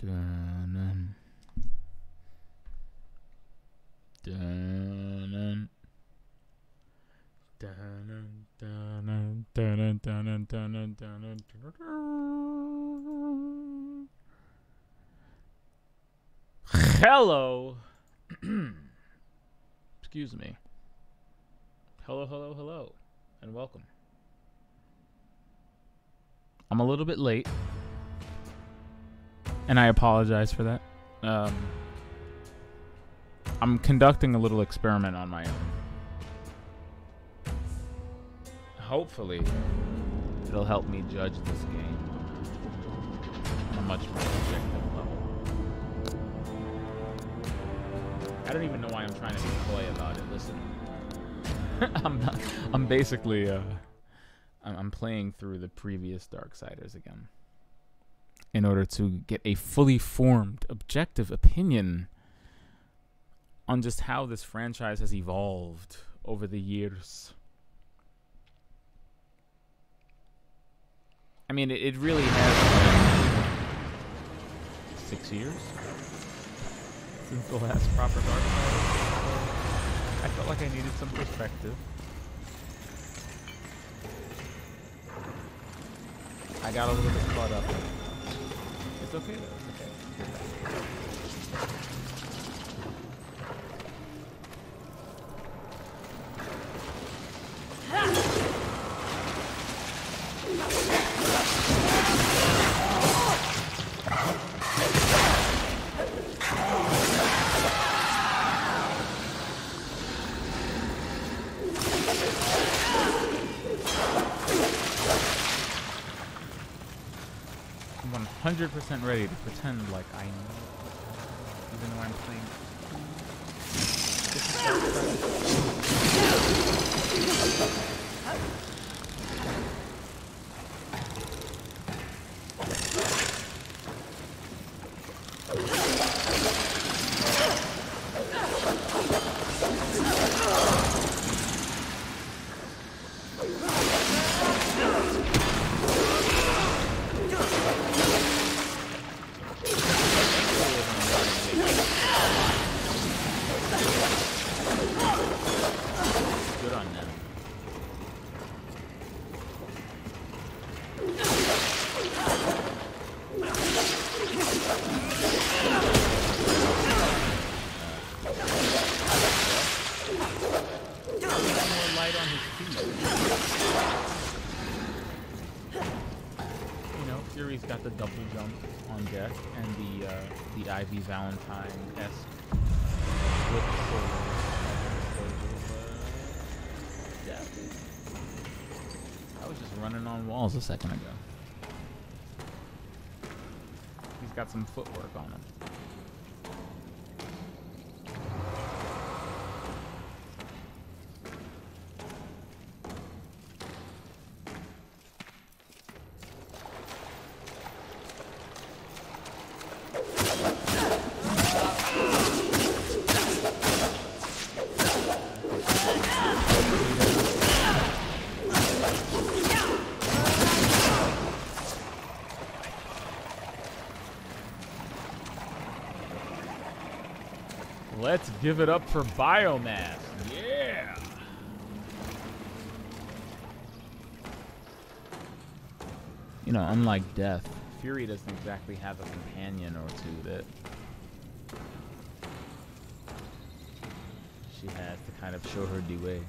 Dun, dun, dun, dun, dun, dun, dun, dun, dun, dun. Hello. Excuse me. Hello, hello, hello, and welcome. I'm a little bit late, and I apologize for that. I'm conducting a little experiment on my own. Hopefully, it'll help me judge this game on a much more objective level. I don't even know why I'm trying to be coy about it. Listen, I'm basically I'm playing through the previous Darksiders again in order to get a fully formed, objective opinion on just how this franchise has evolved over the years. I mean, it really has been 6 years since the last proper Darksiders. I felt like I needed some perspective. I got a little bit caught up. It's okay though, it's okay. I'm 100% ready to pretend like I know, even though I'm playing. This is good on them. More light on his feet. You know, Fury's got the double jump on deck and the Ivy Valentine-esque flip forward. I was just running on walls a second ago. He's got some footwork on him. Let's give it up for biomass. Yeah. You know, unlike Death, Fury doesn't exactly have a companion or two that she has to kind of show her the way.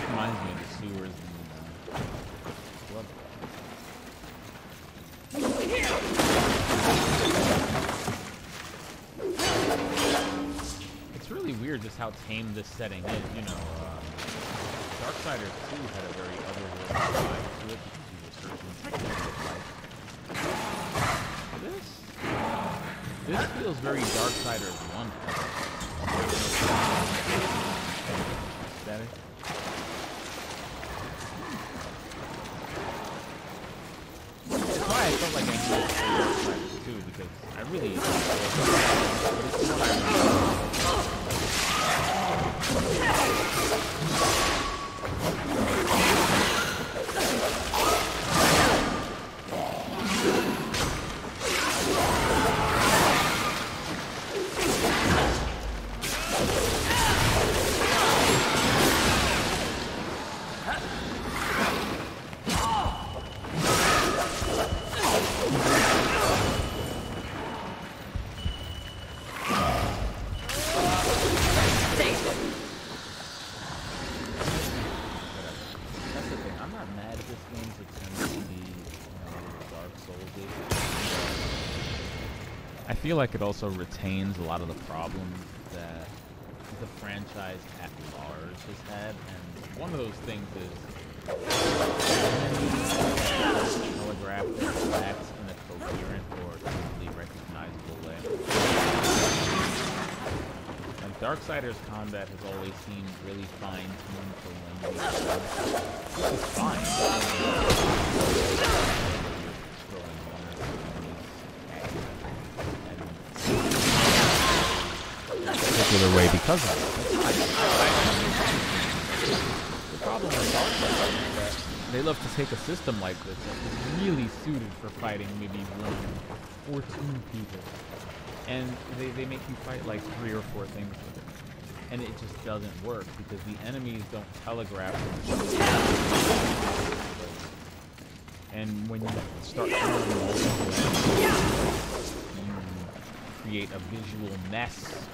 Reminds me of the sewers It's really weird just how tame this setting is, you know. Darksiders 2 had a very otherworldly vibe to it because you were searching for things like this feels very Darksiders 1. Aesthetic. feel like it also retains a lot of the problems that the franchise at large has had, and one of those things is telegraph their attacks in a coherent or easily recognizable way. Like Darksiders combat has always seemed really fine-tuned for when you use it, which is fine. Particular way because of it. The problem with Darksiders is that they love to take a system like this that's really suited for fighting maybe 1 or 2 people, and they make you fight like 3 or 4 things with it, and it just doesn't work because the enemies don't telegraph them. And when you start throwing multiple enemies, you create a visual mess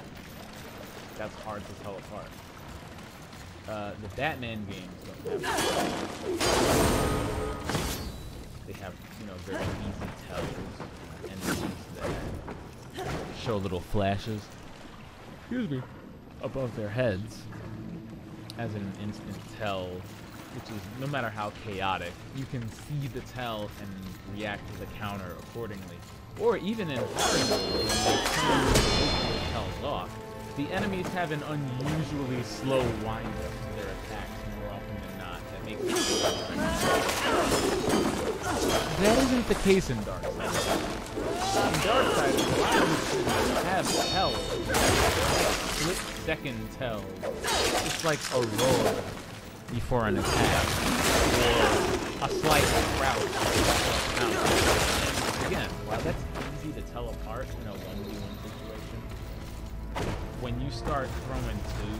that's hard to tell apart. The Batman games don't have that. They have, very easy tells, enemies that show little flashes, above their heads as an instant tell, which is, no matter how chaotic, you can see the tell and react to the counter accordingly. Or even in hard mode, when they turn the tells off, the enemies have an unusually slow wind-up to their attacks more often than not. That makes it that isn't the case in Darksiders. In Darksiders, a lot of these have tells, split-second tells. It's like a roar before an attack, or a slight crouch. And again, while that's easy to tell apart in a 1v1 situation, when you start throwing 2,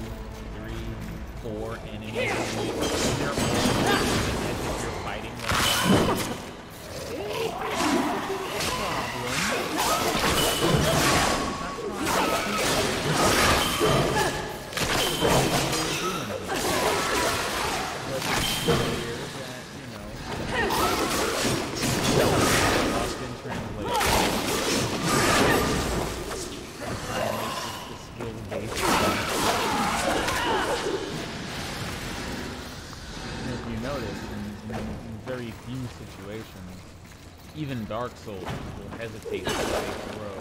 3, 4 enemies, and they're all as if you're fighting them, very few situations, even Dark Souls will hesitate to throw.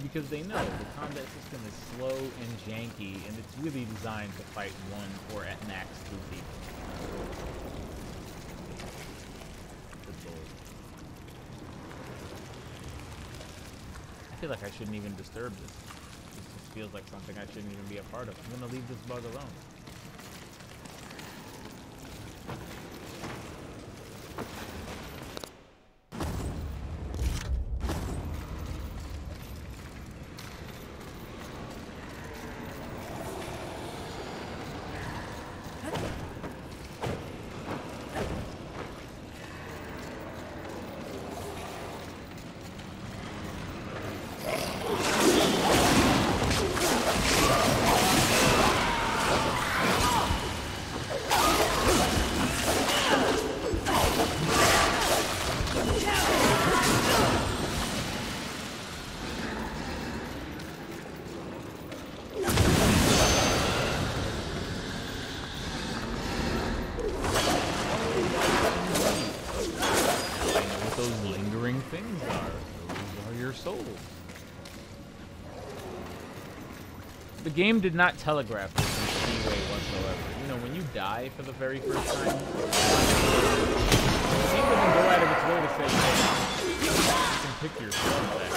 Because they know the combat system is slow and janky, and it's really designed to fight 1 or at max 2 people. Good lord. I feel like I shouldn't even disturb this. Feels like something I shouldn't even be a part of. I'm gonna leave this bug alone. Things are. Those are your souls. The game did not telegraph this in any way whatsoever. When you die for the very first time, the game doesn't go out of its way to say, hey, you can pick your soul back.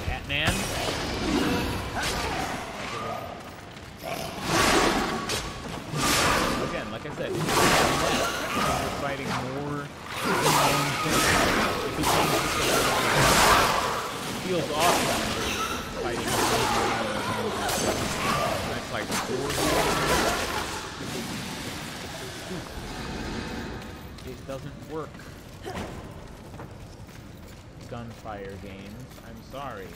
Batman. Again, like I said, you're fighting more than one thing. It feels awesome fighting more than one thing. That's like 4 doesn't work. Gunfire games. I'm sorry.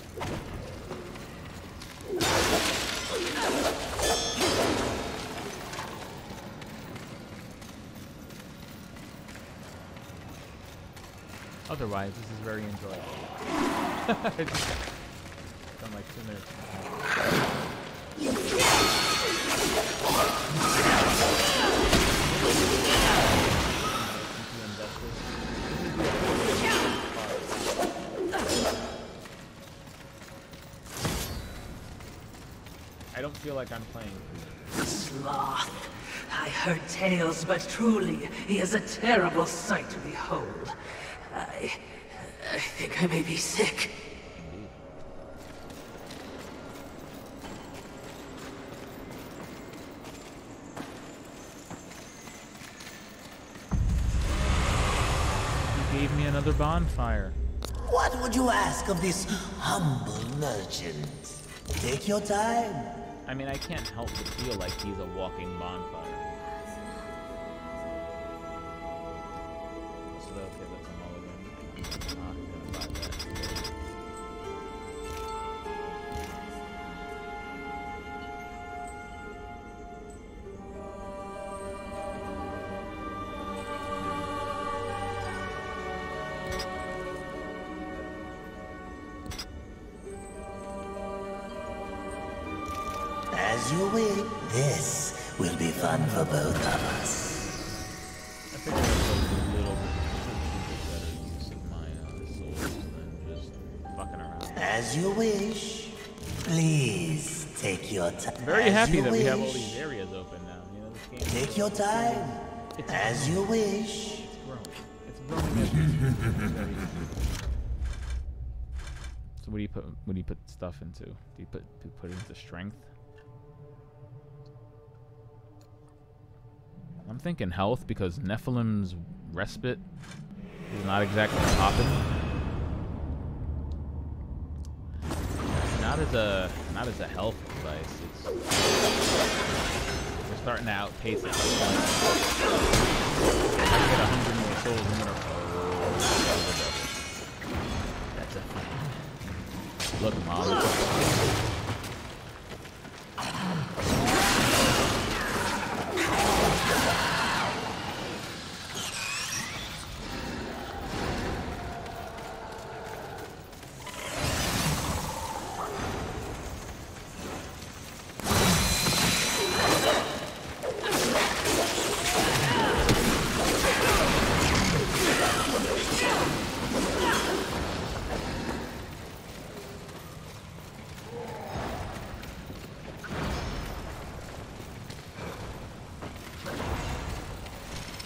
Otherwise, this is very enjoyable. It's done like 2 minutes. I don't feel like I'm playing. Sloth. I heard tales, but truly, he is a terrible sight to behold. I think I may be sick. You gave me another bonfire. What would you ask of this humble merchant? Take your time. I mean, I can't help but feel like he's a walking bonfire. So, okay, that's a mulligan. Not gonna buy that. As you wish. This will be fun for both of us. I think that's a little bit better use of my souls than just fucking around. As you wish. Please take your time. I'm very happy that we have all these areas open now. You know, this game. Take your time. As you wish. It's growing. It's growing. So what do you put stuff into? Do you put it into strength? I'm thinking health because Nephilim's respite is not exactly popping. Not as a health device. We're starting to outpace it. If I get 100 more souls, I'm gonna That's a thing. Look, Mom.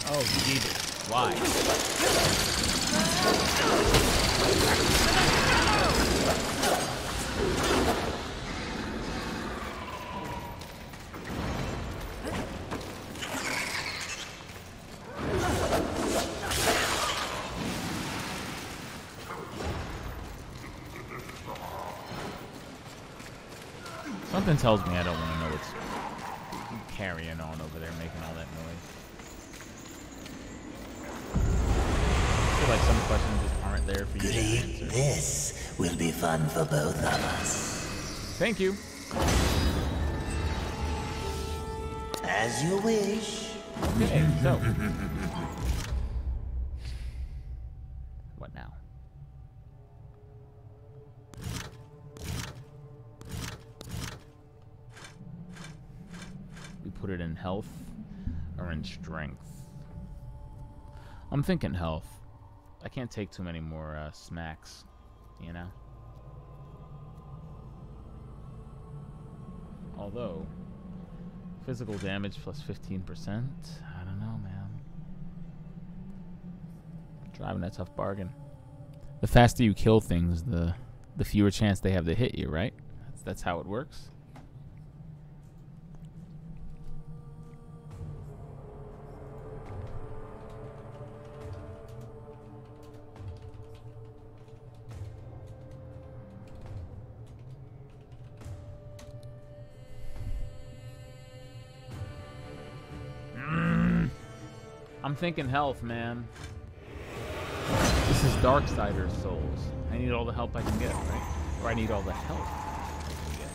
Oh, Jesus. Why? Something tells me I don't want to know what's carrying on over there, making all that noise. I feel like some questions just aren't there for you to answer. This will be fun for both of us. Thank you. As you wish. Okay, so. What now? We put it in health or in strength. I'm thinking health. I can't take too many more smacks, you know? Although, physical damage plus 15%, I don't know, man. Driving a tough bargain. The faster you kill things, the fewer chance they have to hit you, right? That's how it works. I'm thinking health, man. This is Darksiders souls. I need all the help I can get, right? Or I need all the help I can get.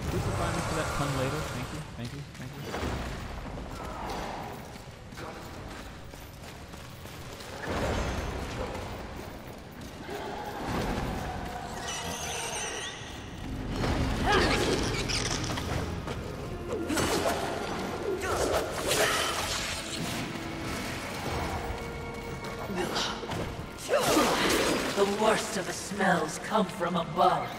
Please provide me for that pun later. Thank you, thank you, thank you. The worst of the smells come from above.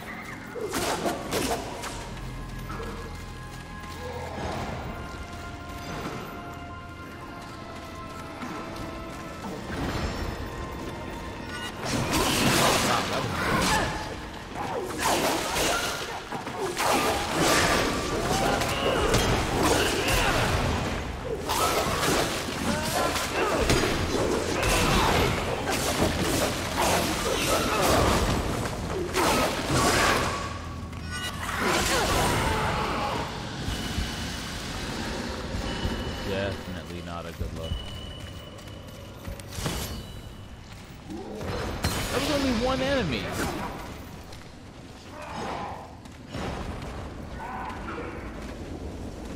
Definitely not a good look. That was only one enemy.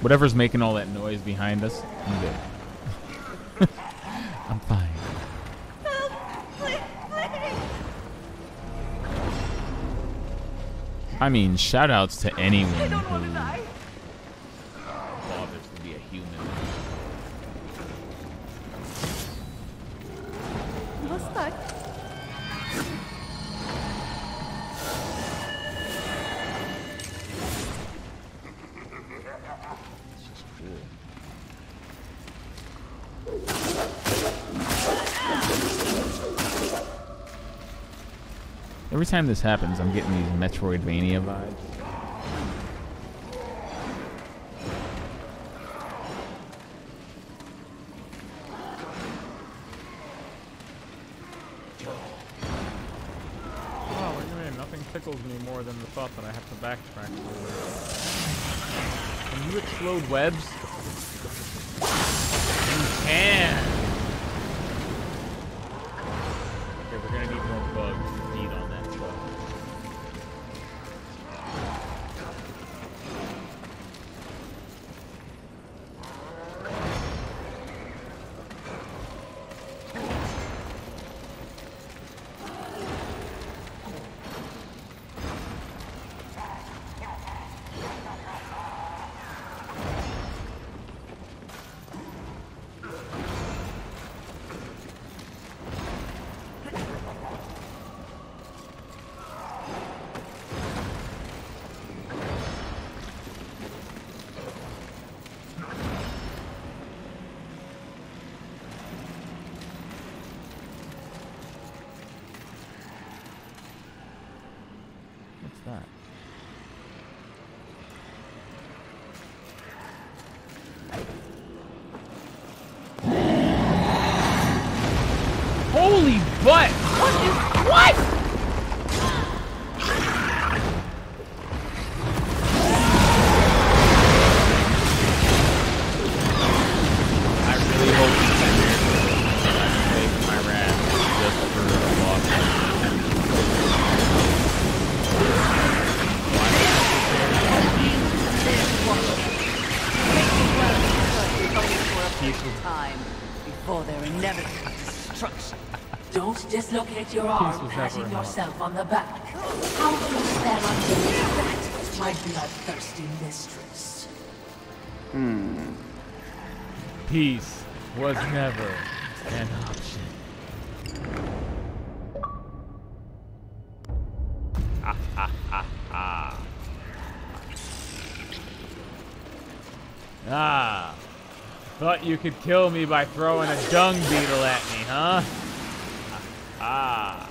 Whatever's making all that noise behind us, I'm good. I'm fine. I mean, shout outs to anyone who bothers to be a human. What's that? It's just cool. Every time this happens, I'm getting these Metroidvania vibes. Oh, what do you mean? Nothing tickles me more than the thought that I have to backtrack. Can you explode webs? You can! Okay, we're gonna need more bugs to feed on that stuff. What's that? Holy butt! What? I really hope this I'm taking my wrath just for a loss. Time before their inevitable destruction. Don't dislocate your arm patting yourself on the back. How close there until that, my bloodthirsty mistress. Peace was never an option. Ah, ah, ah, ah. Ah. Thought you could kill me by throwing a dung beetle at me, huh? Ah.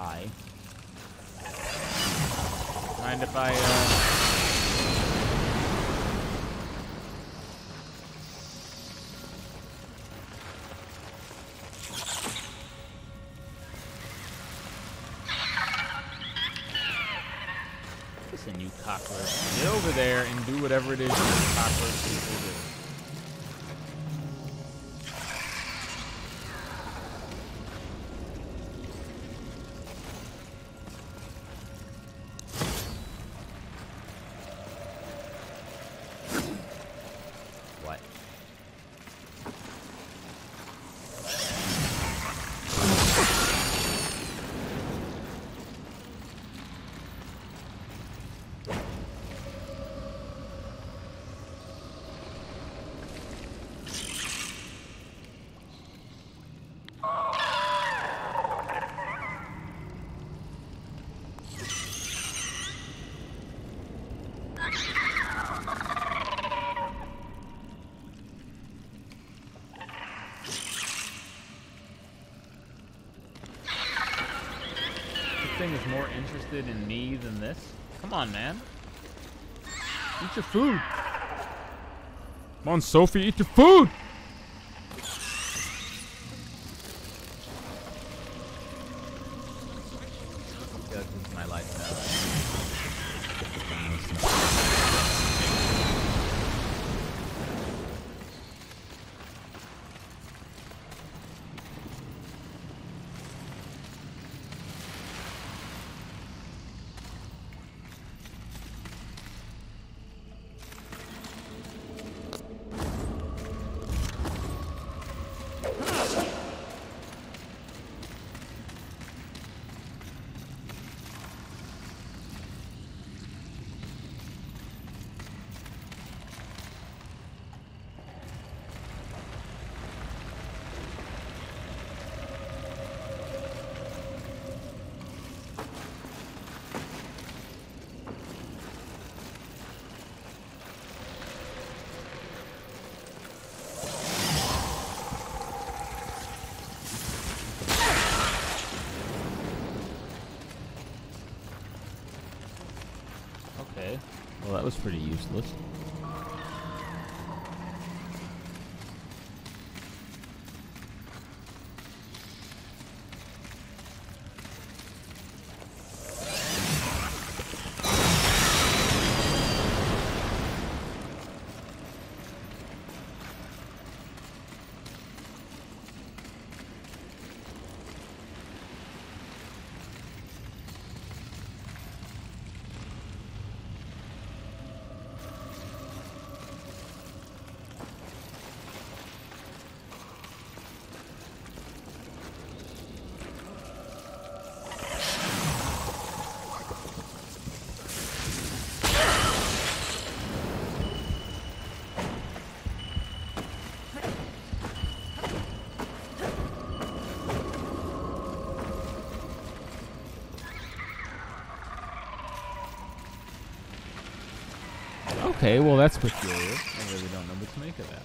Hi. Mind if I, Listen, you cockroach. Get over there and do whatever it is you cockroach people do. What? Thing is more interested in me than this. Come on, man. Eat your food. Come on, Sophie, eat your food. This is my life now. Okay. Well, that was pretty useless. Okay, well that's peculiar. I really don't know what to make of that.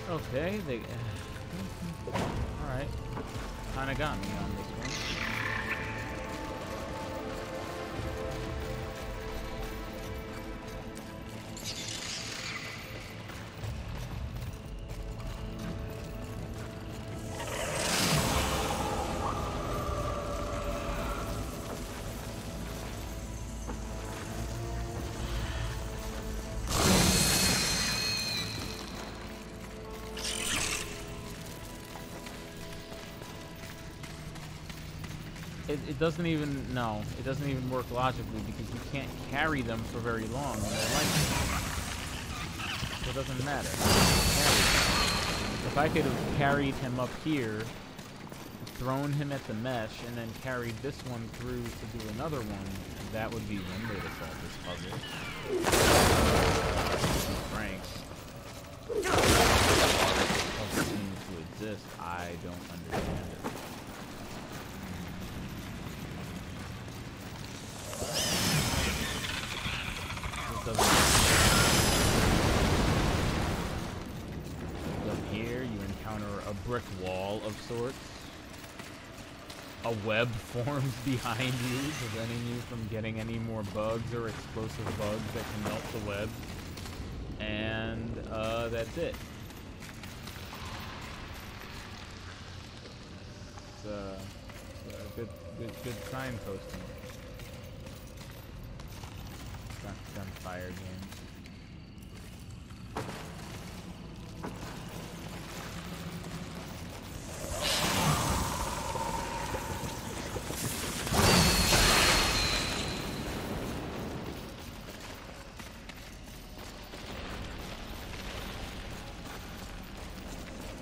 Okay, they... Alright. Kinda got me on this one. It doesn't even, no, it doesn't even work logically because you can't carry them for very long when they're lightning. So it doesn't matter. If I could have carried him up here, thrown him at the mesh, and then carried this one through to do another one, that would be one way to solve this puzzle. Franks. Puzzle seems to exist. I don't understand it. Up here, you encounter a brick wall of sorts. A web forms behind you, preventing you from getting any more bugs or explosive bugs that can melt the web. And that's it. It's a good signposting. Gunfire game.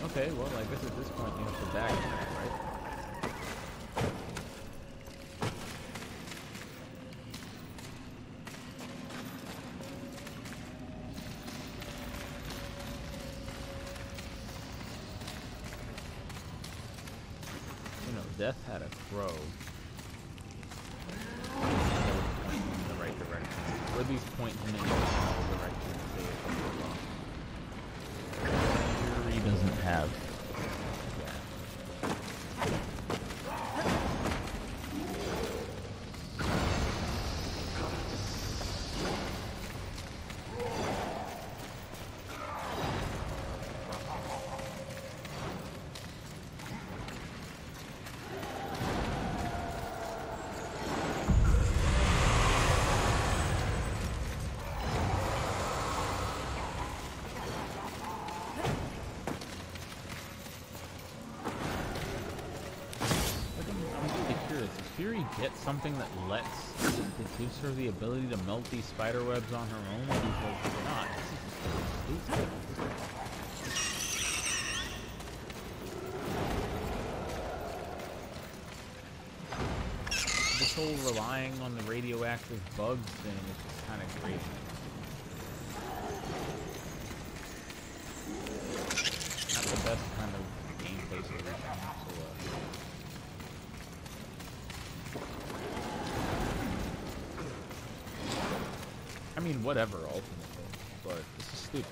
Okay, well, I guess at this point you have to backtrack, right? Death had a crow. That was pointing in the right direction. Or at least pointing in the direction to say it's wrong. Fury doesn't have. Get something that gives her the ability to melt these spider webs on her own, because if not, this whole relying on the radioactive bugs thing is just kind of crazy. Not the best kind of gameplay solution. I mean, whatever, ultimately, but this is stupid.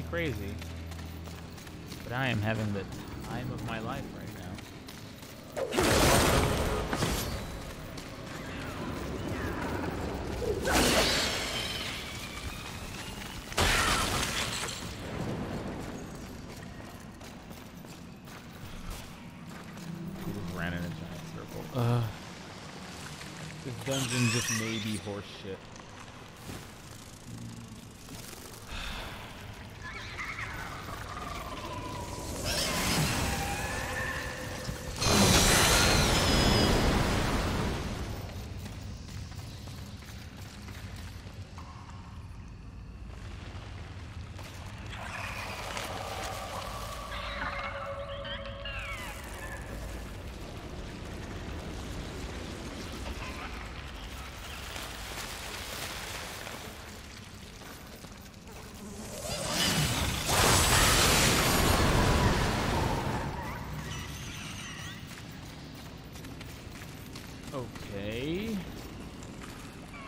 Crazy, but I am having the time of my life right now. He just ran in a giant circle. This dungeon just may be horse shit.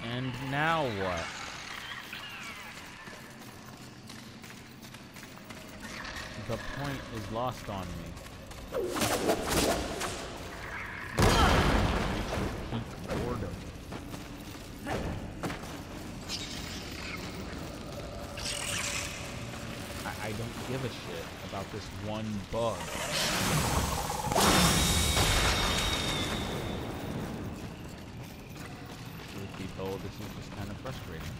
And now what? The point is lost on me. Peak boredom. I don't give a shit about this one bug. Truth be told, this is just kind of frustrating.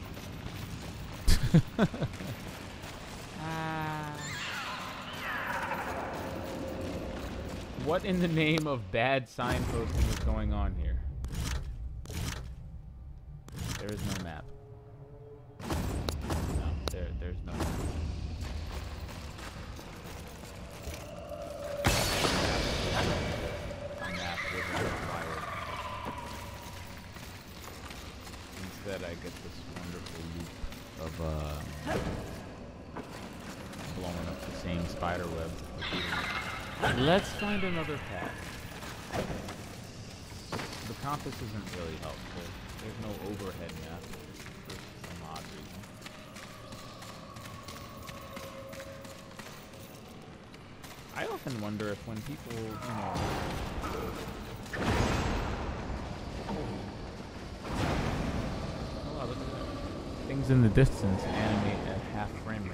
What in the name of bad signposting is going on here? There is no map. No, there's no map. A map wasn't required. Instead, I get this wonderful loop of blowing up the same spider web. Let's find another path. The compass isn't really helpful. There's no overhead map for some odd reason. I often wonder if when people, you know... Oh, wow, look at that. Things in the distance animate at half frame rate.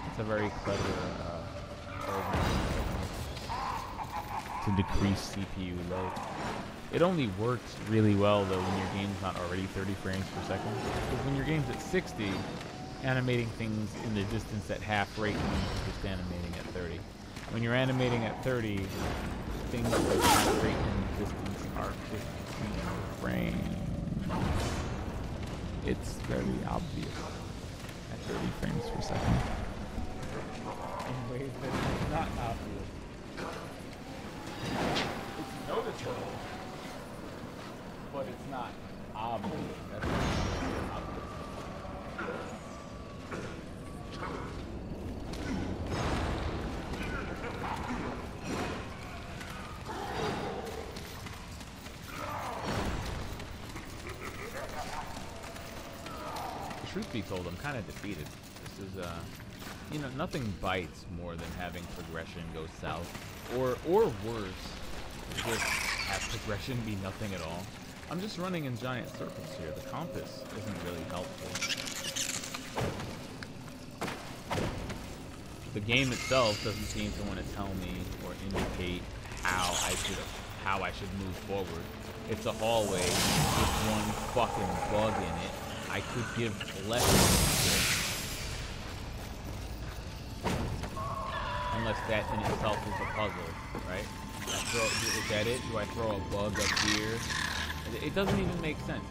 It's a very clever program to decrease CPU load. It only works really well though when your game's not already 30 frames per second. Because when your game's at 60, animating things in the distance at half rate means just animating at 30. When you're animating at 30, things at half rate in the distance are 15 frames. It's very obvious at 30 frames per second. In ways that it's not obvious. It's noticeable, but it's not obvious. That's not obvious. Truth be told, I'm kind of defeated. This is, you know, nothing bites more than having progression go south, or worse, just have progression be nothing at all. I'm just running in giant circles here. The compass isn't really helpful. The game itself doesn't seem to want to tell me or indicate how I should move forward. It's a hallway with one fucking bug in it. I could give lessons. Unless that in itself is a puzzle, right? Is that it? Do I throw a bug up here? It doesn't even make sense.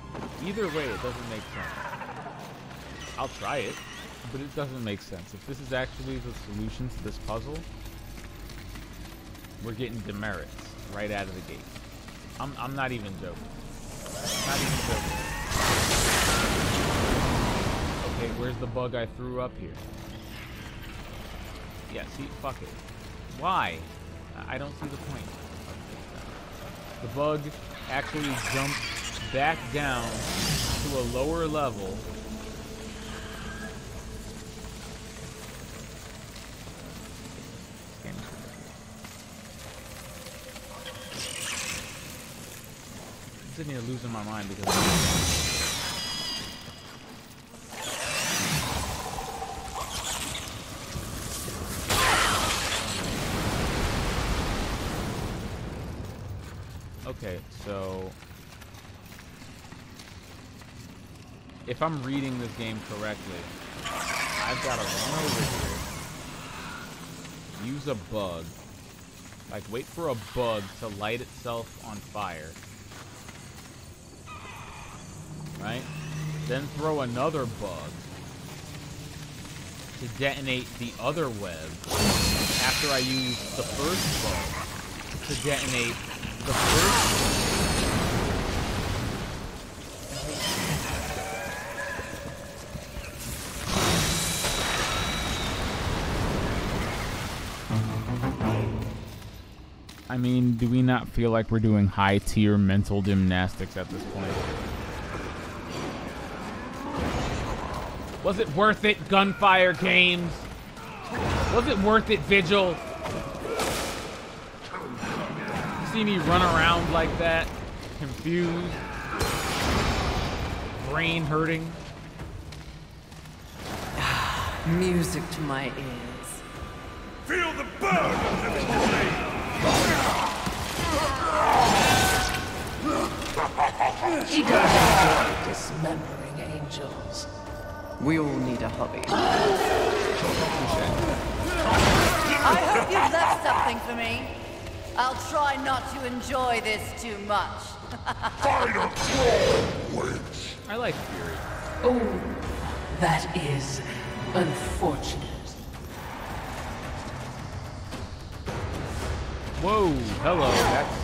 Either way, it doesn't make sense. I'll try it, but it doesn't make sense. If this is actually the solution to this puzzle, we're getting demerits right out of the gate. I'm not even joking. Not even joking. Okay, where's the bug I threw up here? Yeah, see, fuck it. Why? I don't see the point. The bug actually jumped back down to a lower level. I'm sitting here losing my mind because okay, so if I'm reading this game correctly, I've got to run over here, use a bug, like wait for a bug to light itself on fire, right? Then throw another bug to detonate the other web after I use the first bug to detonate the first. I mean, do we not feel like we're doing high-tier mental gymnastics at this point? Was it worth it, Gunfire Games? Was it worth it, Vigil? See me run around like that, confused, brain hurting. Music to my ears. Feel the burn of the flame! He does enjoy dismembering angels. We all need a hobby. I hope you've left something for me. I'll try not to enjoy this too much. Fighter troll, witch! I like Fury. Oh, that is unfortunate. Whoa, hello. That's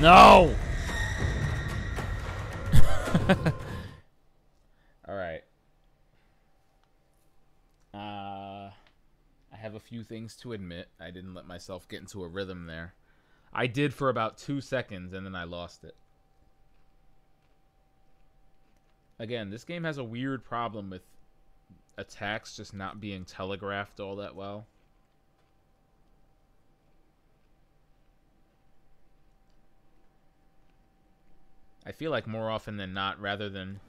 no. All right. I have a few things to admit. I didn't let myself get into a rhythm there. I did for about 2 seconds, and then I lost it. Again, this game has a weird problem with attacks just not being telegraphed all that well. I feel like more often than not, rather than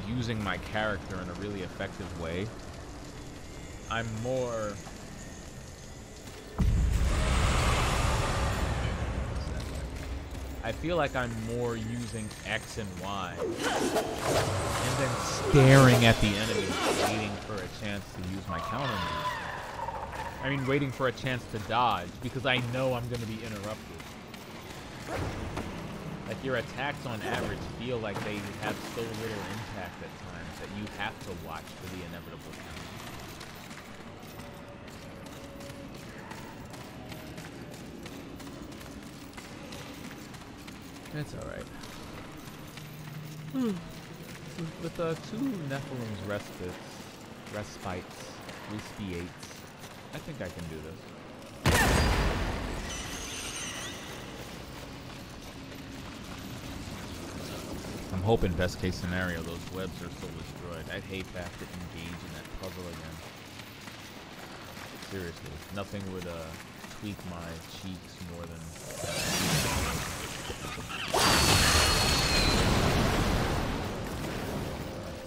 using my character in a really effective way, I'm more... I feel like I'm more using X and Y, and then staring at the enemy, waiting for a chance to use my counter move. I mean, waiting for a chance to dodge, because I know I'm going to be interrupted. Like, your attacks on average feel like they have so little impact at times that you have to watch for the inevitable counter. It's alright. With 2 Nephilim's respites, I think I can do this. I'm hoping best case scenario those webs are still destroyed. I'd hate to have to engage in that puzzle again. Seriously, nothing would tweak my cheeks more than...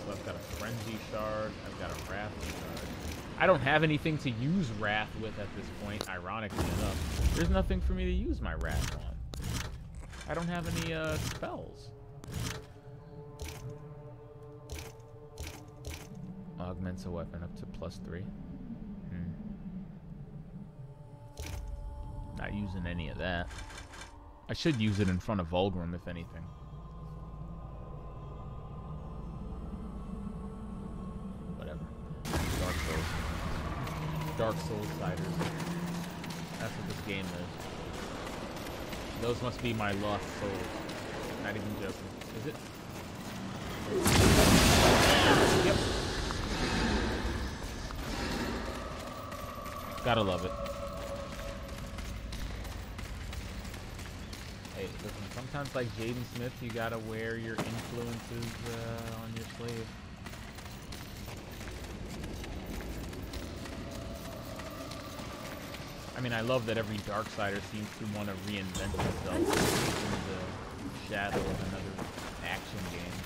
So I've got a Frenzy Shard, I've got a Wrath Shard. I don't have anything to use Wrath with at this point, ironically enough. There's nothing for me to use my Wrath on. I don't have any spells. Augments a weapon up to +3. Not using any of that. I should use it in front of Vulgrim, if anything. Whatever. Dark Souls. Dark Souls-siders. That's what this game is. Those must be my lost souls. Not even joking. Is it? Yep. Gotta love it. Hey, listen, sometimes like Jaden Smith, you gotta wear your influences on your sleeve. I mean, I love that every Darksider seems to want to reinvent itself in the shadow of another action game.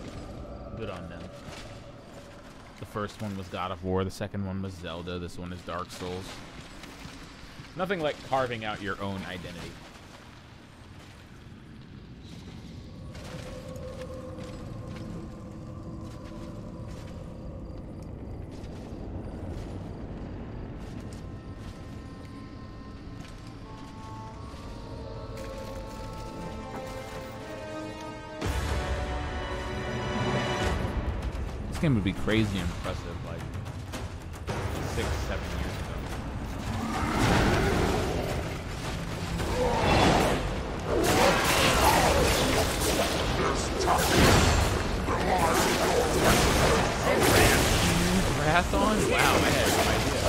You know, good on them. The first one was God of War, the second one was Zelda, this one is Dark Souls. Nothing like carving out your own identity. This game would be crazy impressive, like 6-7 years ago. Wrath on? Wow, I had no idea.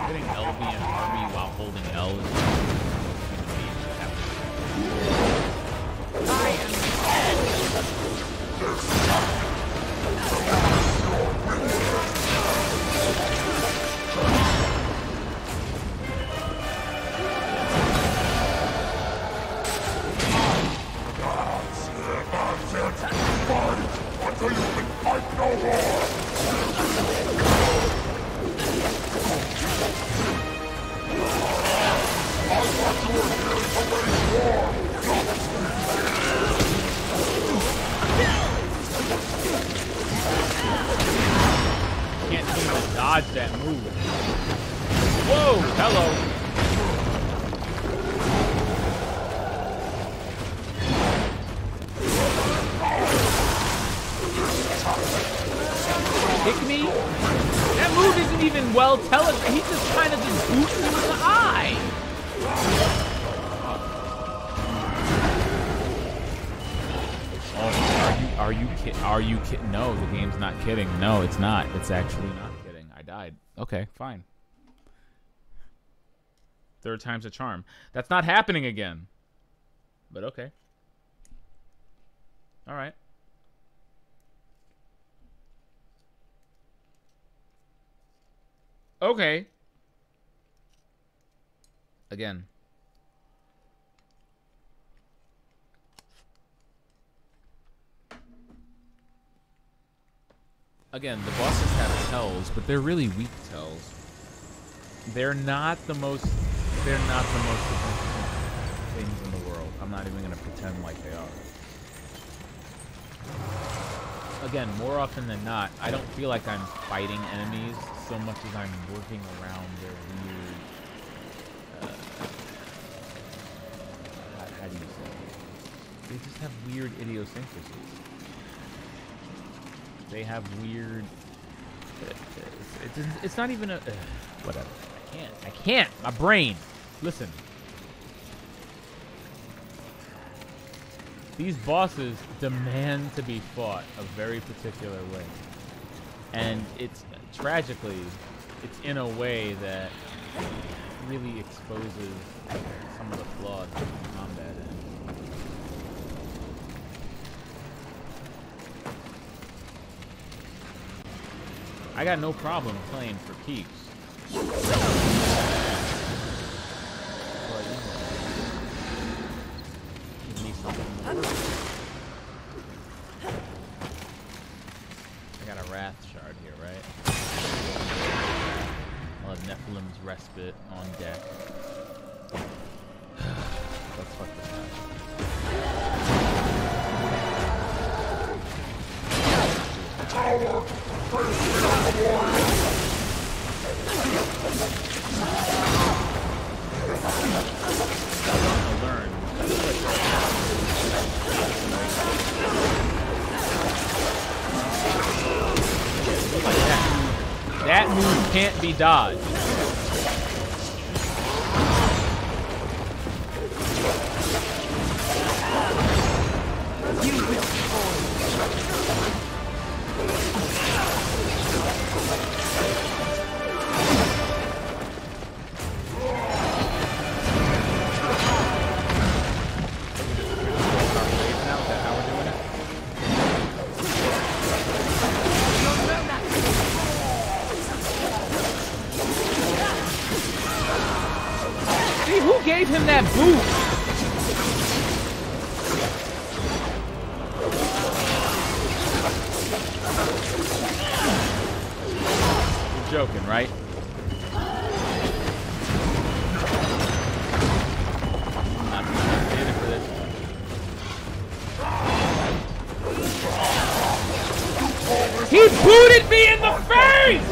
Getting LB and army while holding L is I am dead. Can't seem to dodge that move. Whoa, hello. Kick me? That move isn't even well telegraphed. He just kind of just boots you in the eye. Are you kidding? No, the game's not kidding. No, it's not. It's actually not kidding. I died. Okay, fine. Third time's a charm. That's not happening again. But okay. All right. Okay. Again. Again, the bosses have tells, but they're really weak tells. They're not the most significant things in the world. I'm not even going to pretend like they are. Again, more often than not, I don't feel like I'm fighting enemies so much as I'm working around their weird... how do you say it? They just have weird idiosyncrasies. They have weird... It's not even a... whatever. I can't. My brain. Listen. These bosses demand to be fought a very particular way. And it's... tragically, it's in a way that really exposes some of the flaws in combat. I got no problem playing for keeps. But, give me something. I got a Wrath shard here, right? I'll have Nephilim's Respite on deck. Let's fuck this up. Tower! That move can't be dodged. Who gave him that boot? You're joking, right? I'm not standing for this. He booted me in the face!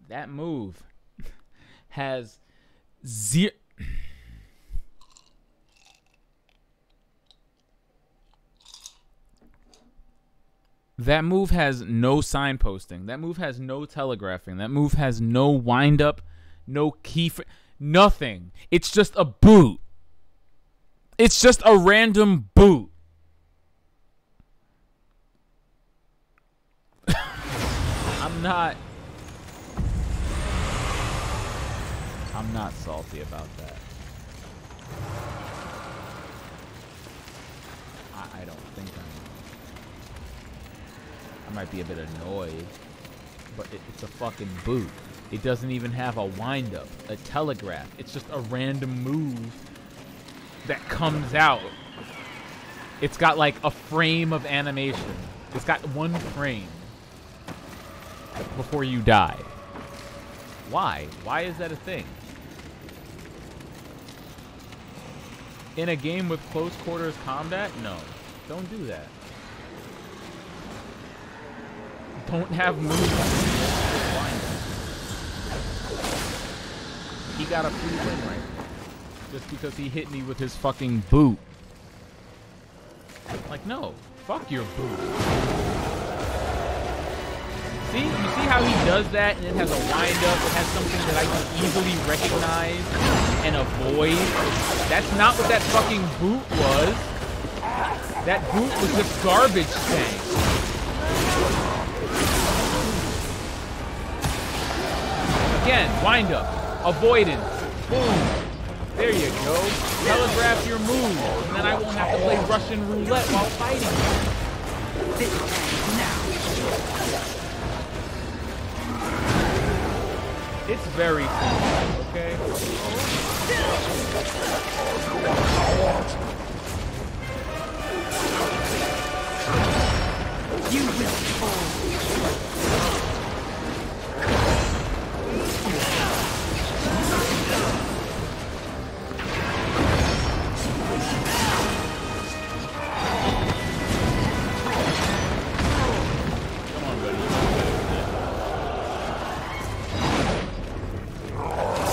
That move has zero. That move has no signposting. That move has no telegraphing. That move has no wind up, no key, nothing. It's just a boot. It's just a random boot. I'm not salty about that. I don't think I might be a bit annoyed, but it's a fucking boot. It doesn't even have a wind-up, a telegraph. It's just a random move that comes out. It's got like a frame of animation. It's got one frame before you die. Why? Why is that a thing? In a game with close quarters combat? No. Don't do that. Don't have moves. He got a free win right now. Just because he hit me with his fucking boot. Like, no. Fuck your boot. See? You see how he does that and it has a wind-up? It has something that I can easily recognize and avoid? That's not what that fucking boot was. That boot was just garbage tank. Again, wind-up. Avoidance. Boom. There you go. Telegraph your move, and then I won't have to play Russian roulette while fighting you. It's very simple, okay? You will fall.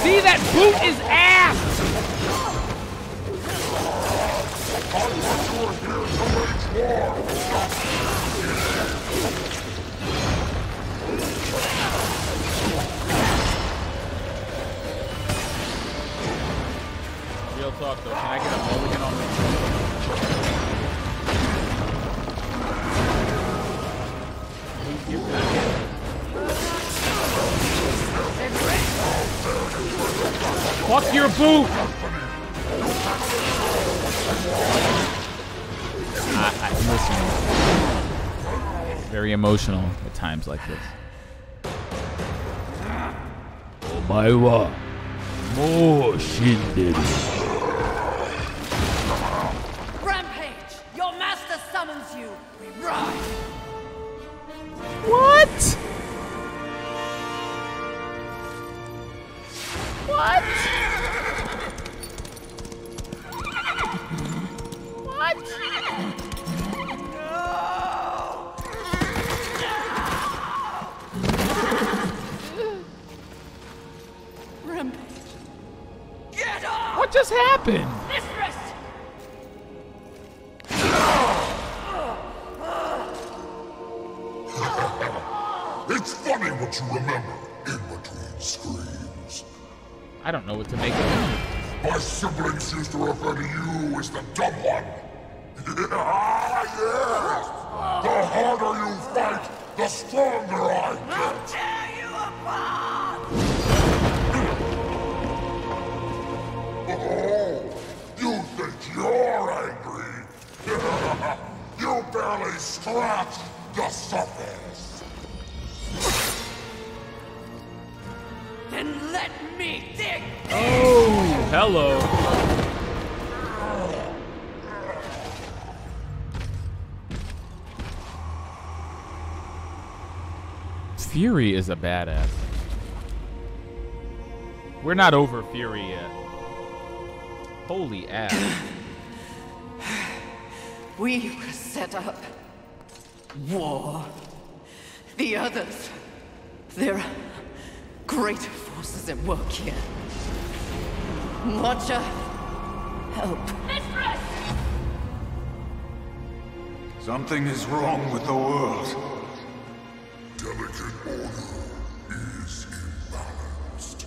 See, that boot is ass! Real talk though, can I get a mulligan on this? Give me fuck your boot! Listen. It's very emotional at times like this. Omaewa mou shinderu. Rampage! Your master summons you! We ride! What? What? What? No! just happened? Mistress! It's funny what you remember in between screams. I don't know what to make of it. My siblings used to refer to you as the dumb one. Yes! The harder you fight, the stronger I get. Tear you apart! Oh, you think you're angry? You barely scratched the surface. Then let me dig! Oh, hello. Fury is a badass. We're not over Fury yet. Holy ass. We were set up. War. The others. There are great forces at work here. Watcher, help. Mistress! Something is wrong with the world. Delicate order is imbalanced.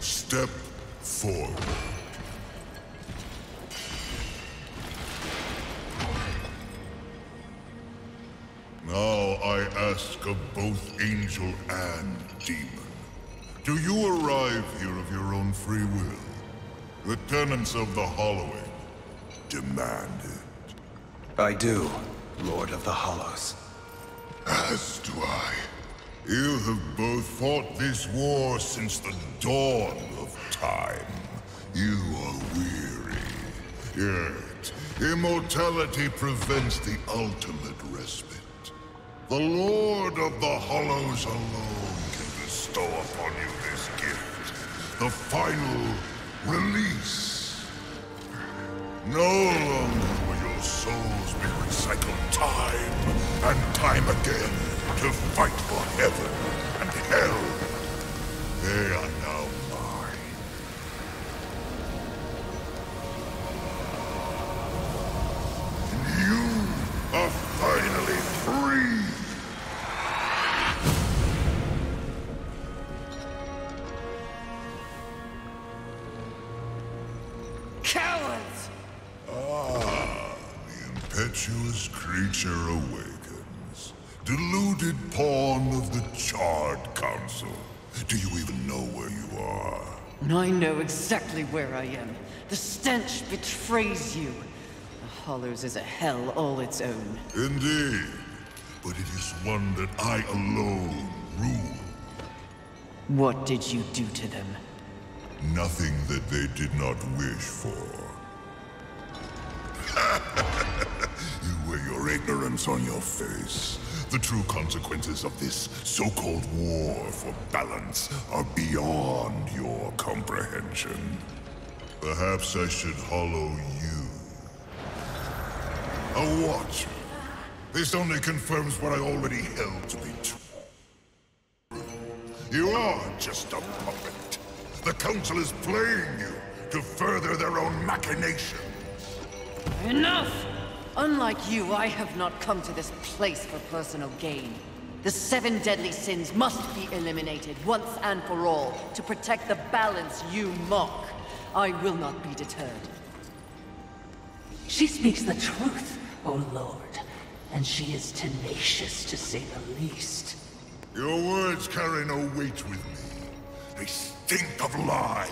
Step forward. Now I ask of both angel and demon. Do you arrive here of your own free will? The tenets of the Hollowing demand it. I do, Lord of the Hollows. As do I. You have both fought this war since the dawn of time. You are weary. Yet, immortality prevents the ultimate respite. The Lord of the Hollows alone can bestow upon you this gift. The final release. No longer will your souls be recycled time and time again to fight for heaven and hell. They are now mine. And you are finally free. Cowards! Ah, the impetuous creature awakens. Deluded pawn of the Charred Council. Do you even know where you are? I know exactly where I am. The stench betrays you. The Hollows is a hell all its own. Indeed. But it is one that I alone rule. What did you do to them? Nothing that they did not wish for. You wear your ignorance on your face. The true consequences of this so-called war for balance are beyond your comprehension. Perhaps I should hollow you. A watcher. This only confirms what I already held to be true. You are just a puppet. The Council is playing you to further their own machinations. Enough! Unlike you, I have not come to this place for personal gain. The 7 deadly sins must be eliminated once and for all to protect the balance you mock. I will not be deterred. She speaks the truth, O Lord, and she is tenacious to say the least. Your words carry no weight with me. They stink of lies.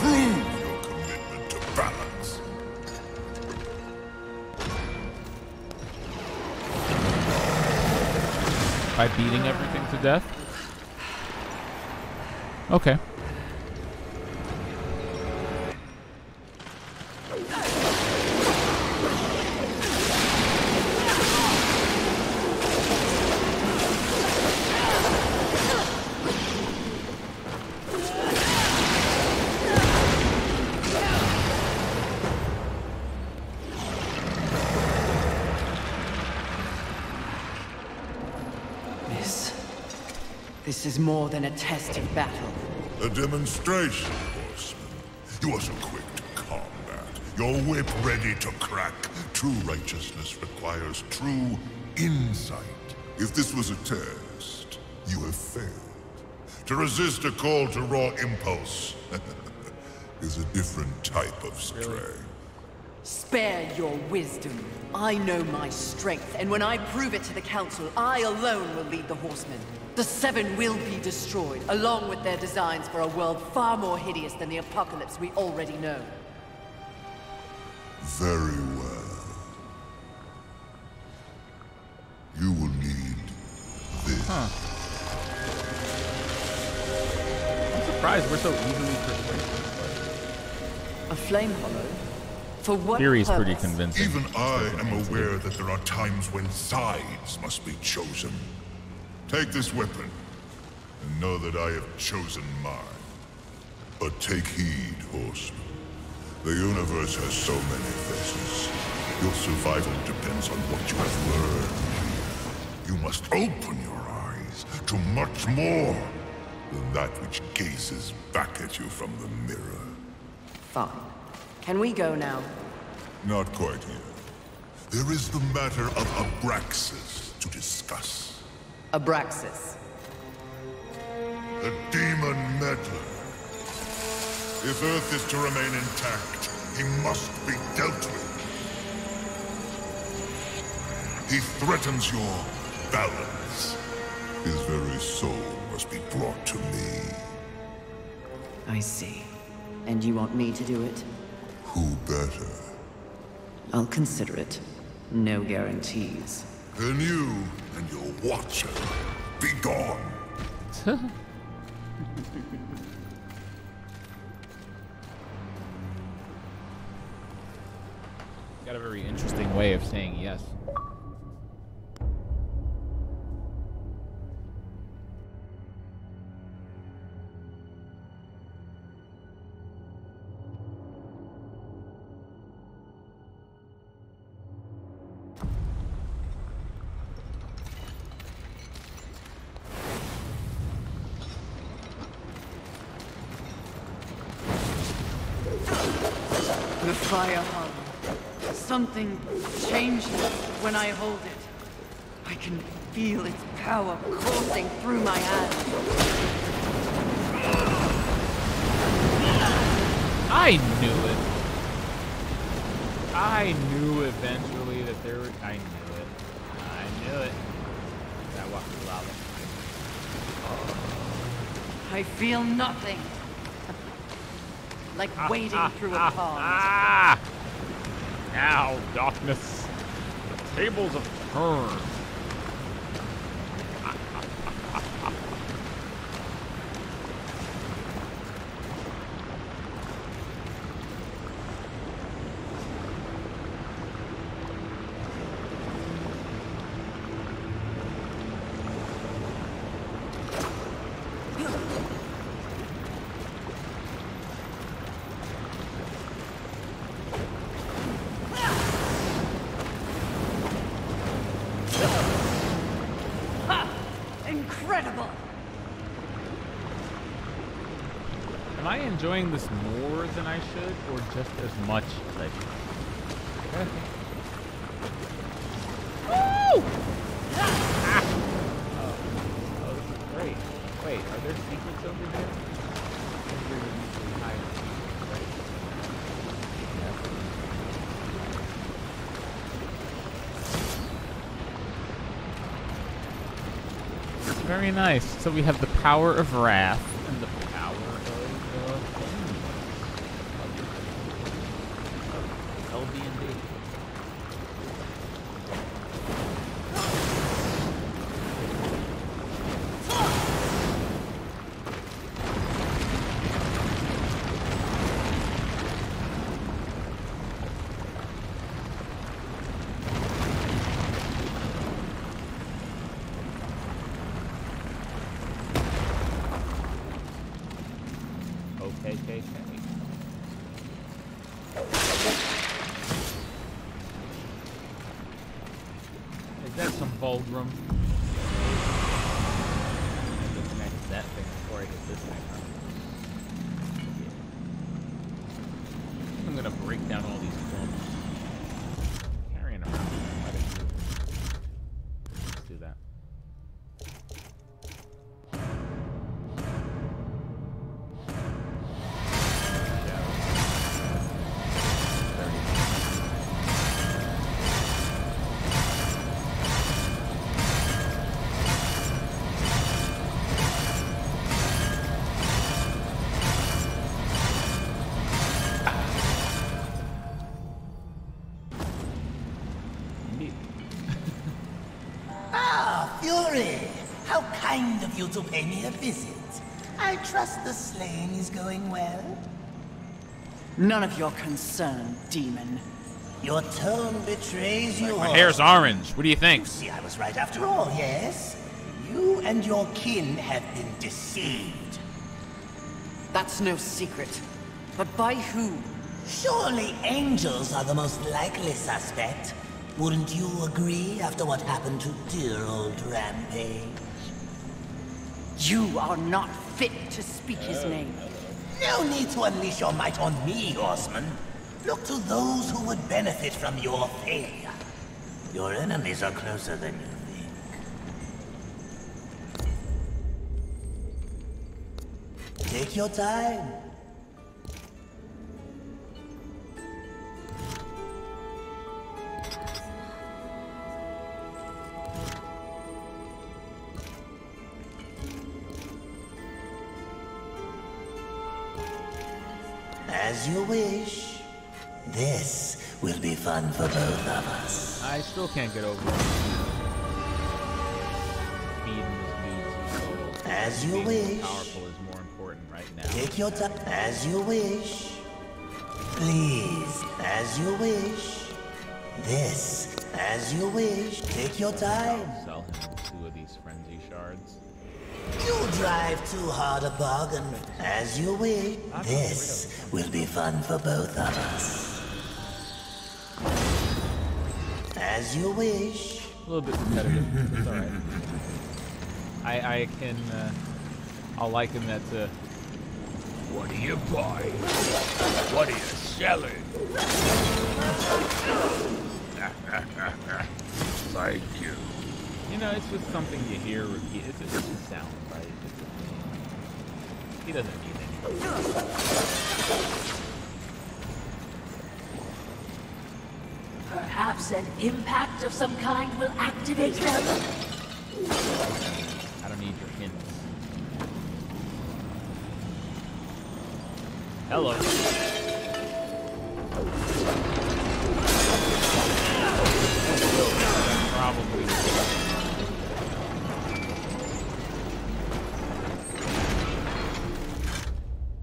Prove your commitment to balance. By beating everything to death? Okay. This is more than a test of battle. A demonstration, horseman. You are so quick to combat. Your whip ready to crack. True righteousness requires true insight. If this was a test, you have failed. To resist a call to raw impulse is a different type of strength. Spare your wisdom. I know my strength, and when I prove it to the Council, I alone will lead the Horsemen. The Seven will be destroyed, along with their designs for a world far more hideous than the apocalypse we already know. Very well. You will need this. I'm surprised we're so easily persuaded. A flame hollow? For what Theory's purpose? pretty convincing. Even I am aware that there are times when sides must be chosen. Take this weapon, and know that I have chosen mine. But take heed, horseman. The universe has so many faces. Your survival depends on what you have learned. You must open your eyes to much more than that which gazes back at you from the mirror. Fine. Can we go now? Not quite yet. There is the matter of Abraxas to discuss. Abraxas. The demon meddler. If Earth is to remain intact, he must be dealt with. He threatens your balance. His very soul must be brought to me. I see. And you want me to do it? Who better? I'll consider it. No guarantees. Then you and your watcher be gone. Got a very interesting way of saying yes. The fire hung. Something changes when I hold it. I can feel its power coursing through my hands. I knew it. I knew eventually that there were. I knew it. I knew it. That walk through lava. I feel nothing. Like wading through a pond. Ah! Now, darkness. The tables have turned. Incredible! Am I enjoying this more than I should, or just as much as I should? Woo! Ah! Oh, this is great. Wait, are there secrets over here? Very nice. So we have the power of wrath and the power of LD&D. KKK. Is that some Vulgrim? before I hit this thing. I'm gonna break down all these clones. Carrying around. Let's do that. How kind of you to pay me a visit. I trust the slaying is going well. None of your concern, demon. Your tone betrays you. My hair's orange. What do you think? You see, I was right after all, yes? You and your kin have been deceived. That's no secret. But by who? Surely angels are the most likely suspect. Wouldn't you agree after what happened to dear old Rampage? You are not fit to speak his name. No need to unleash your might on me, horseman. Look to those who would benefit from your failure. Your enemies are closer than you think. Take your time. As you wish. This will be fun for both of us. I still can't get over it. Feeding this beast soul. As you Being wish. powerful is more important right now. Take your time. As you wish. Please. As you wish. This. As you wish. Take your time. Sell him 2 of these frenzy shards. You drive too hard a bargain. As you wish. This will be fun for both of us. As you wish. A little bit repetitive. It's alright. I can, I'll liken that to... What are you buying? What are you selling? Thank you. You know, it's just something you hear repeat. It's just a sound, right? He doesn't need anything. Perhaps an impact of some kind will activate them. I don't need your hints. Hello. Probably.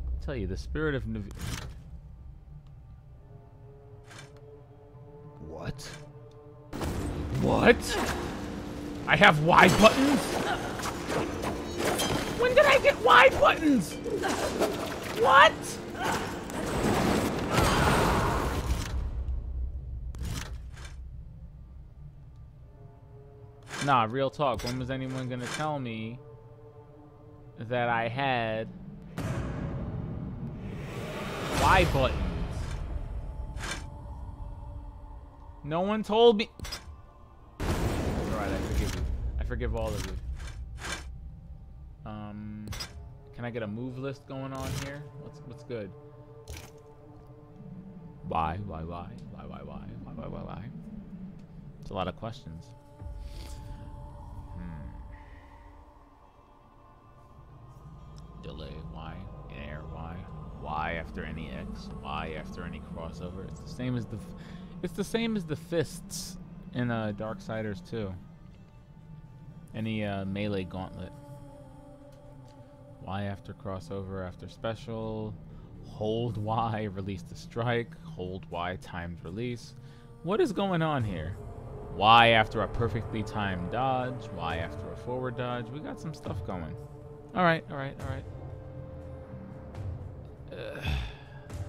I'll tell you, the spirit of What? What? I have Y buttons? When did I get Y buttons? What? Nah, real talk. When was anyone gonna tell me that I had Y buttons? No one told me. Alright, I forgive you. I forgive all of you. Can I get a move list going on here? What's good? Why? It's a lot of questions. Delay, why? Air, why? Y after any X, Y after any crossover. It's the same as the fists in Darksiders 2. Any melee gauntlet. Y after crossover after special. Hold Y, release the strike. Hold Y, timed release. What is going on here? Y after a perfectly timed dodge. Y after a forward dodge. We got some stuff going. Alright.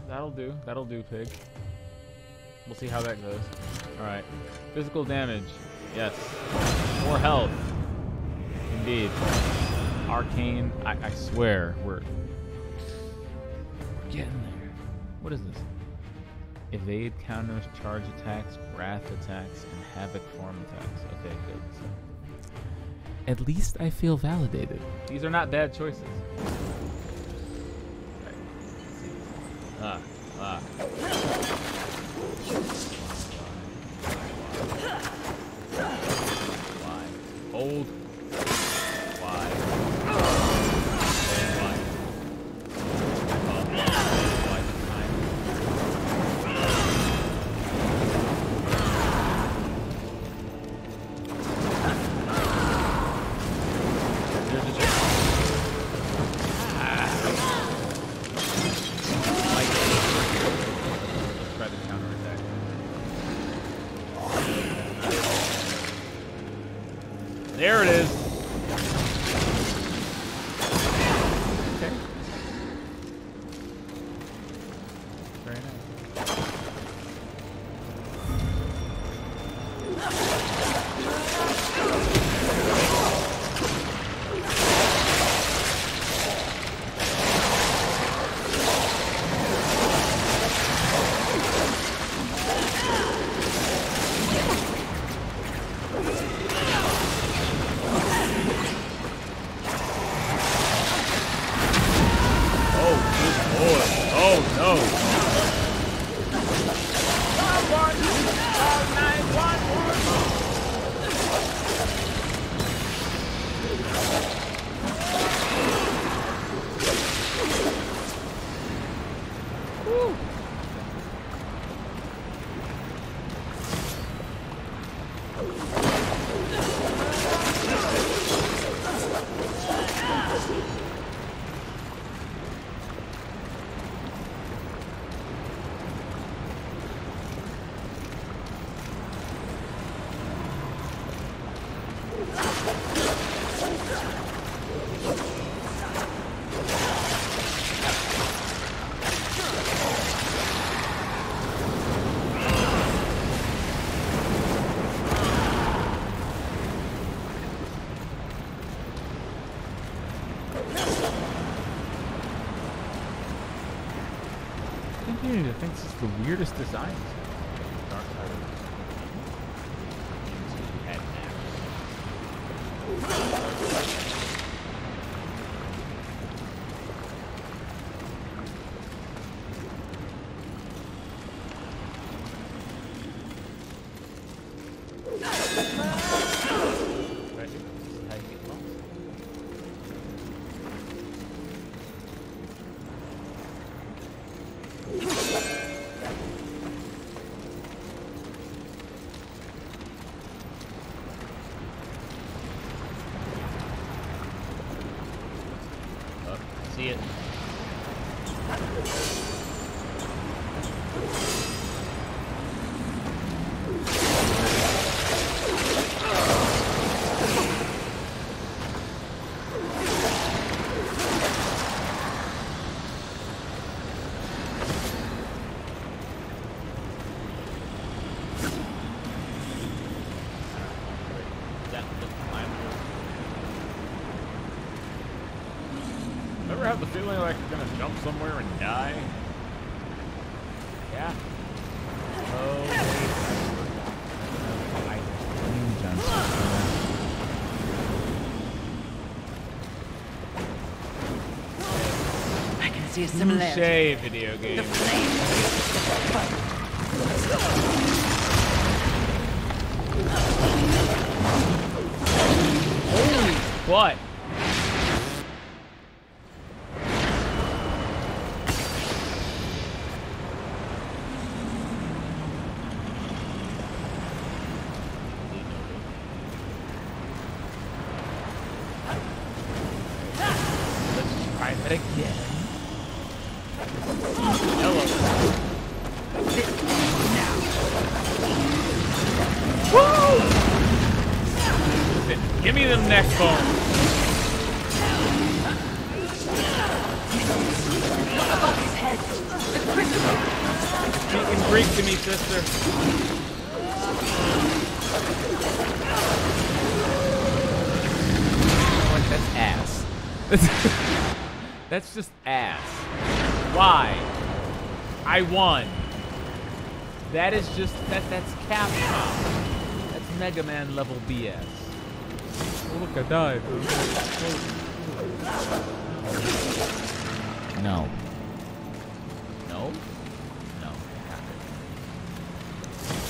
That'll do, pig. We'll see how that goes. Alright. Physical damage. Yes. More health. Indeed. Arcane. I swear, we're getting there. What is this? Evade counters, charge attacks, wrath attacks, and havoc form attacks. Okay, good. So, at least I feel validated. These are not bad choices. Right. Why? Hold. Why? Why? Why this time? Try to counterattack. There it is. Okay. Very nice. I think this is the weirdest design. Darksiders. See it. Ever have the feeling like you're gonna jump somewhere and die? Yeah. Oh, I can see a similarity. Touché, video game. The flame. Holy what? Again. Hello. Woo! Give me them neck bones. Speaking Greek to me, sister. Like that's ass. That's just ass. Why? I won. That is just that's Capcom. That's Mega Man level BS. Oh, look, I died. No. No? No.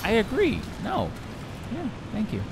I agree. No. Yeah, thank you.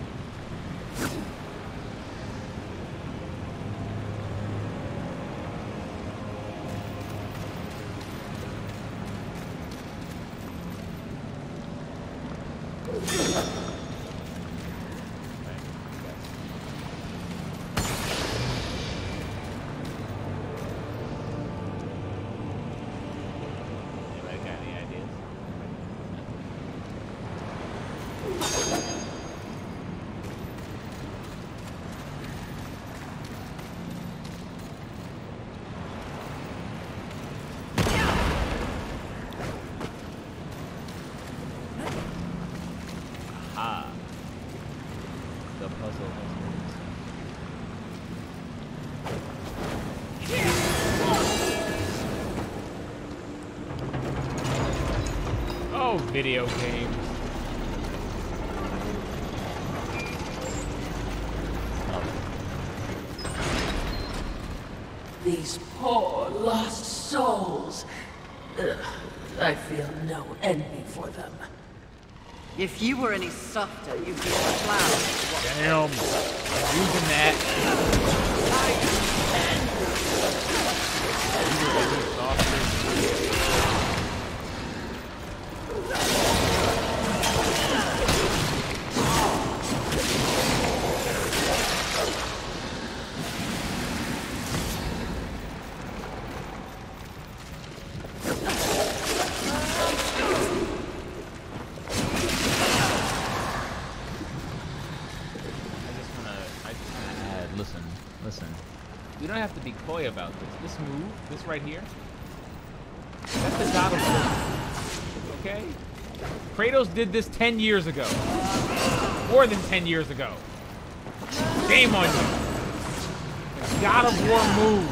Video games. These poor lost souls. Ugh, I feel no envy for them. If you were any softer, you'd be in the clouds. Damn. I'm using that. Listen. You don't have to be coy about this. This move, this right here, that's the God of War. Okay? Kratos did this 10 years ago. More than 10 years ago. Shame on you. The God of War move.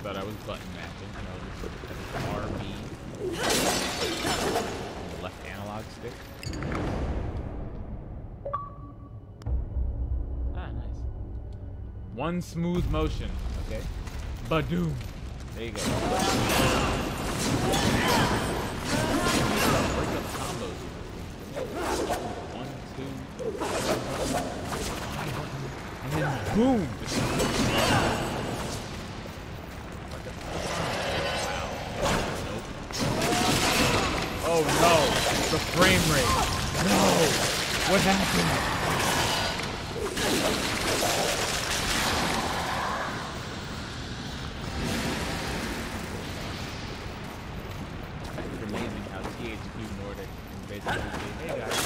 But I was button matching, you know, this RB, left analog stick. Ah, nice. One smooth motion, okay? Badoom. There you go. Break up combos. 1, 2, and then boom. Oh no, the frame rate. No, what happened? It's amazing how THQ Nordic can basically say, hey guys.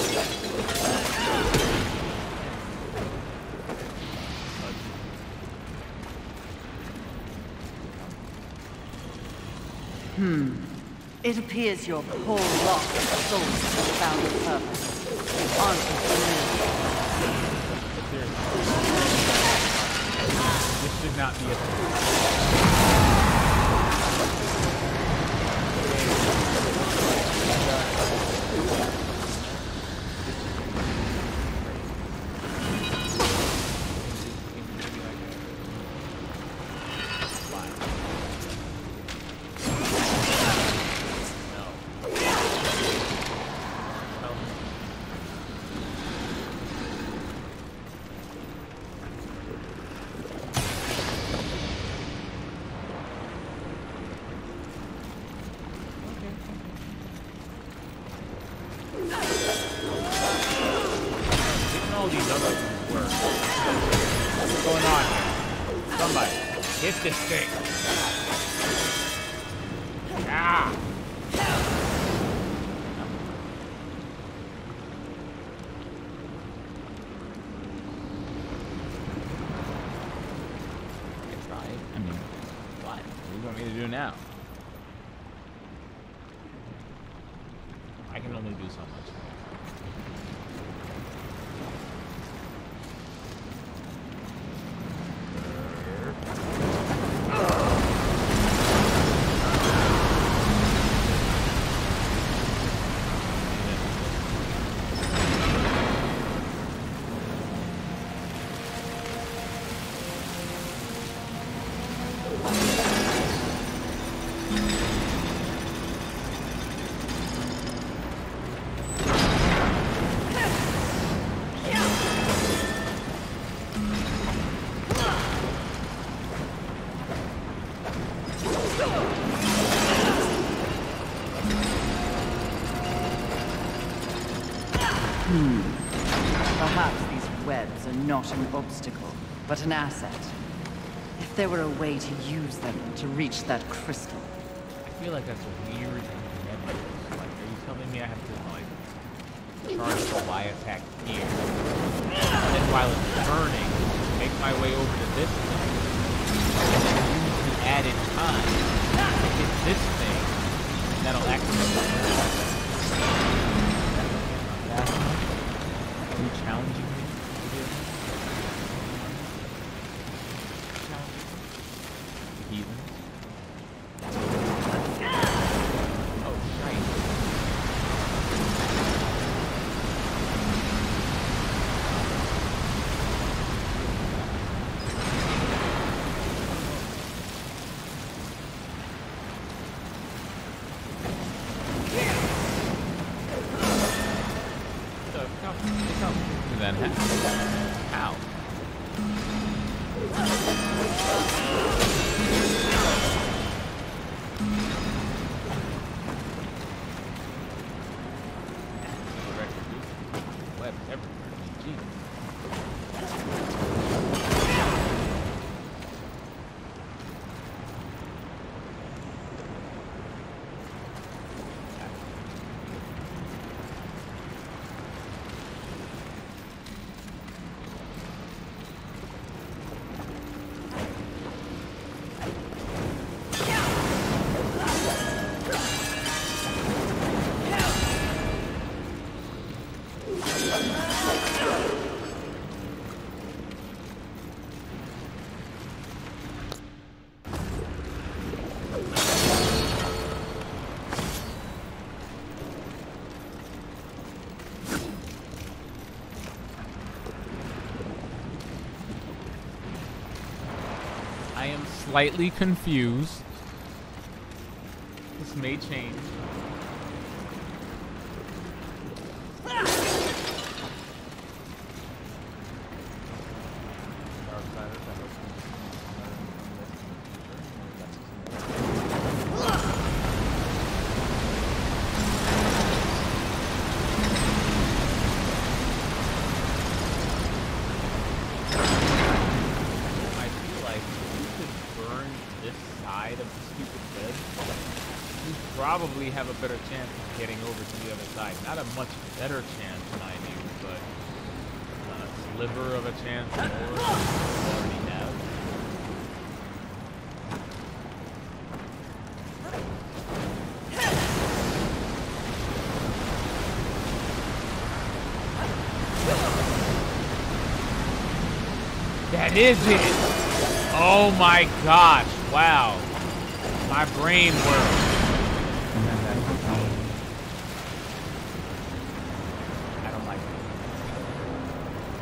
It appears your poor lost souls have found a purpose. Aren't you? This should not be a thing. Hit this thing. Ah. I mean, what? What do you want me to do now? I can only do so much. Perhaps these webs are not an obstacle, but an asset. If there were a way to use them to reach that crystal. I feel like that's a weird and nebulous. Like, are you telling me I have to, like, charge the Y attack here? And then while it's burning, make my way over to this thing. And then use the added time to hit this thing. And that'll activate the Are you challenging me? Heathen. Oh, shite. So, come. And then how? Web everywhere. Jesus. I am slightly confused. This may change. Probably have a better chance of getting over to the other side. Not a much better chance, mind you, but a sliver of a chance more than you already have. That is it! Oh my gosh, wow. My brain works.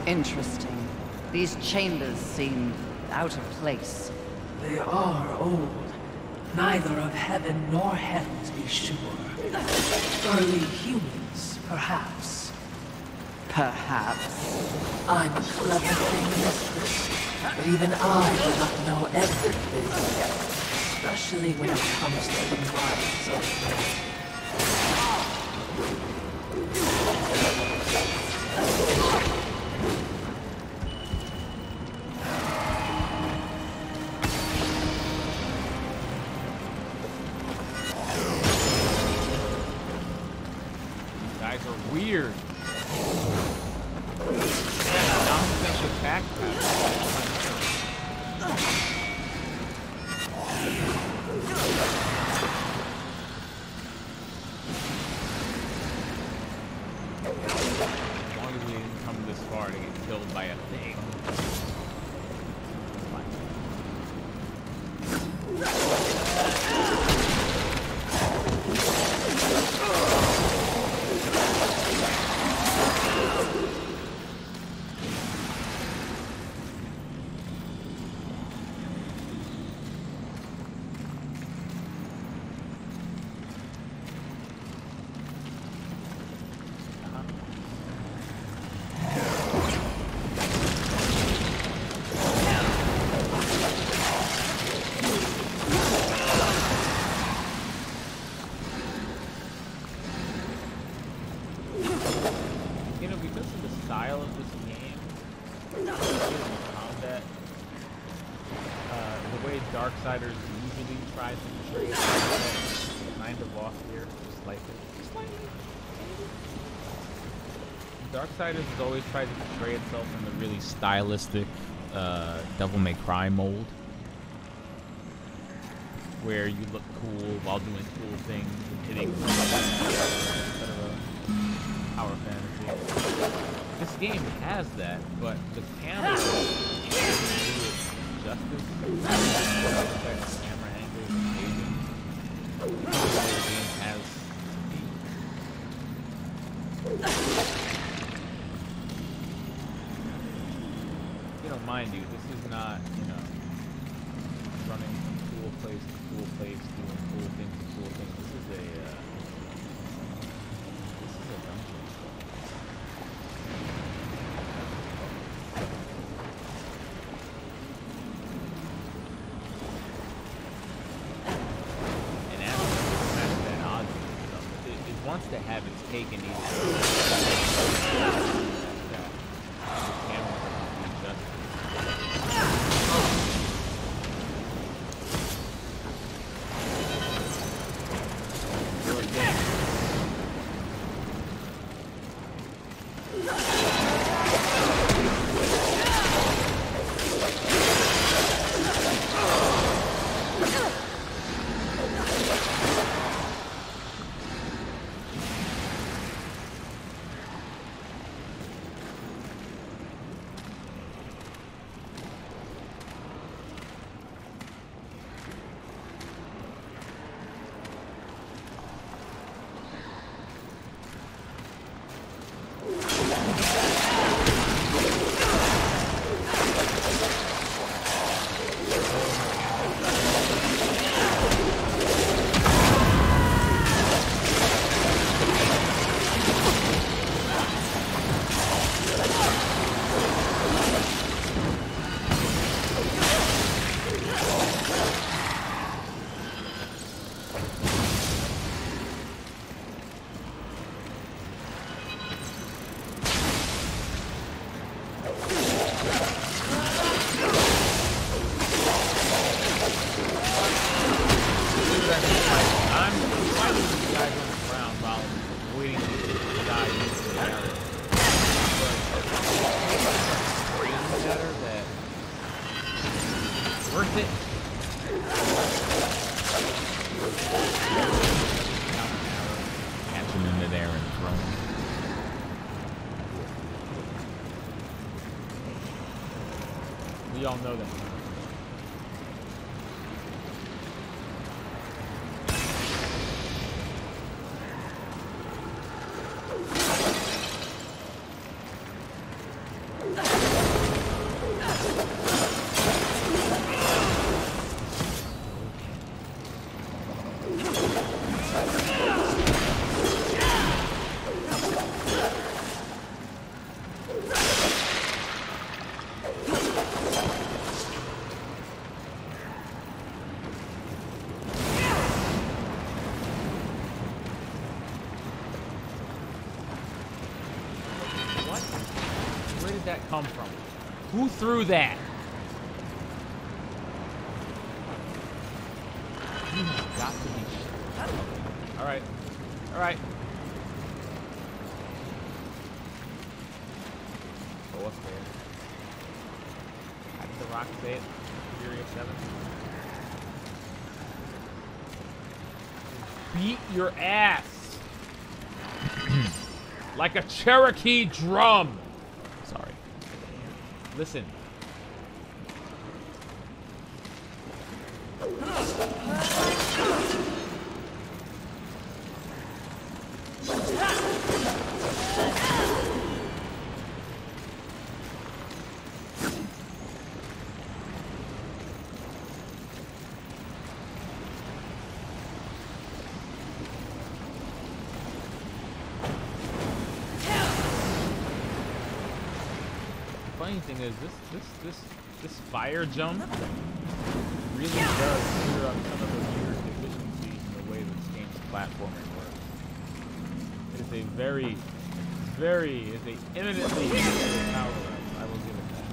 Interesting. These chambers seem out of place. They are old. Neither of heaven nor hell, to be sure. Early humans, perhaps. Perhaps. I'm a clever thing, mistress, but even I do not know everything, especially when it comes to the minds of guys are weird. Nonsense attack pattern. far to get killed by a thing. Darksiders usually tries to portray it kind of off here, just slightly. Darksiders has always tried to portray itself in the really stylistic Devil May Cry mold, where you look cool while doing cool things and hitting instead of a power fantasy. This game has that, but the camera doesn't do it justice. Camera angles and aging. The game has to be. You know, mind you, this is not, you know, running from cool place to cool place, doing cool things to cool things. This is a dungeon. Wants to have its cake and eat We all know that. That come from? Who threw that? You have got to be sure. Alright. Alright. Go upstairs. How did the rock say it? Furious 7? Beat your ass! Like a Cherokee drum! Sorry. Listen. Funny thing is, this fire jump really does clear up some of the weird deficiencies in the way this game's platforming works. It is a eminently useful power up. I will give it that.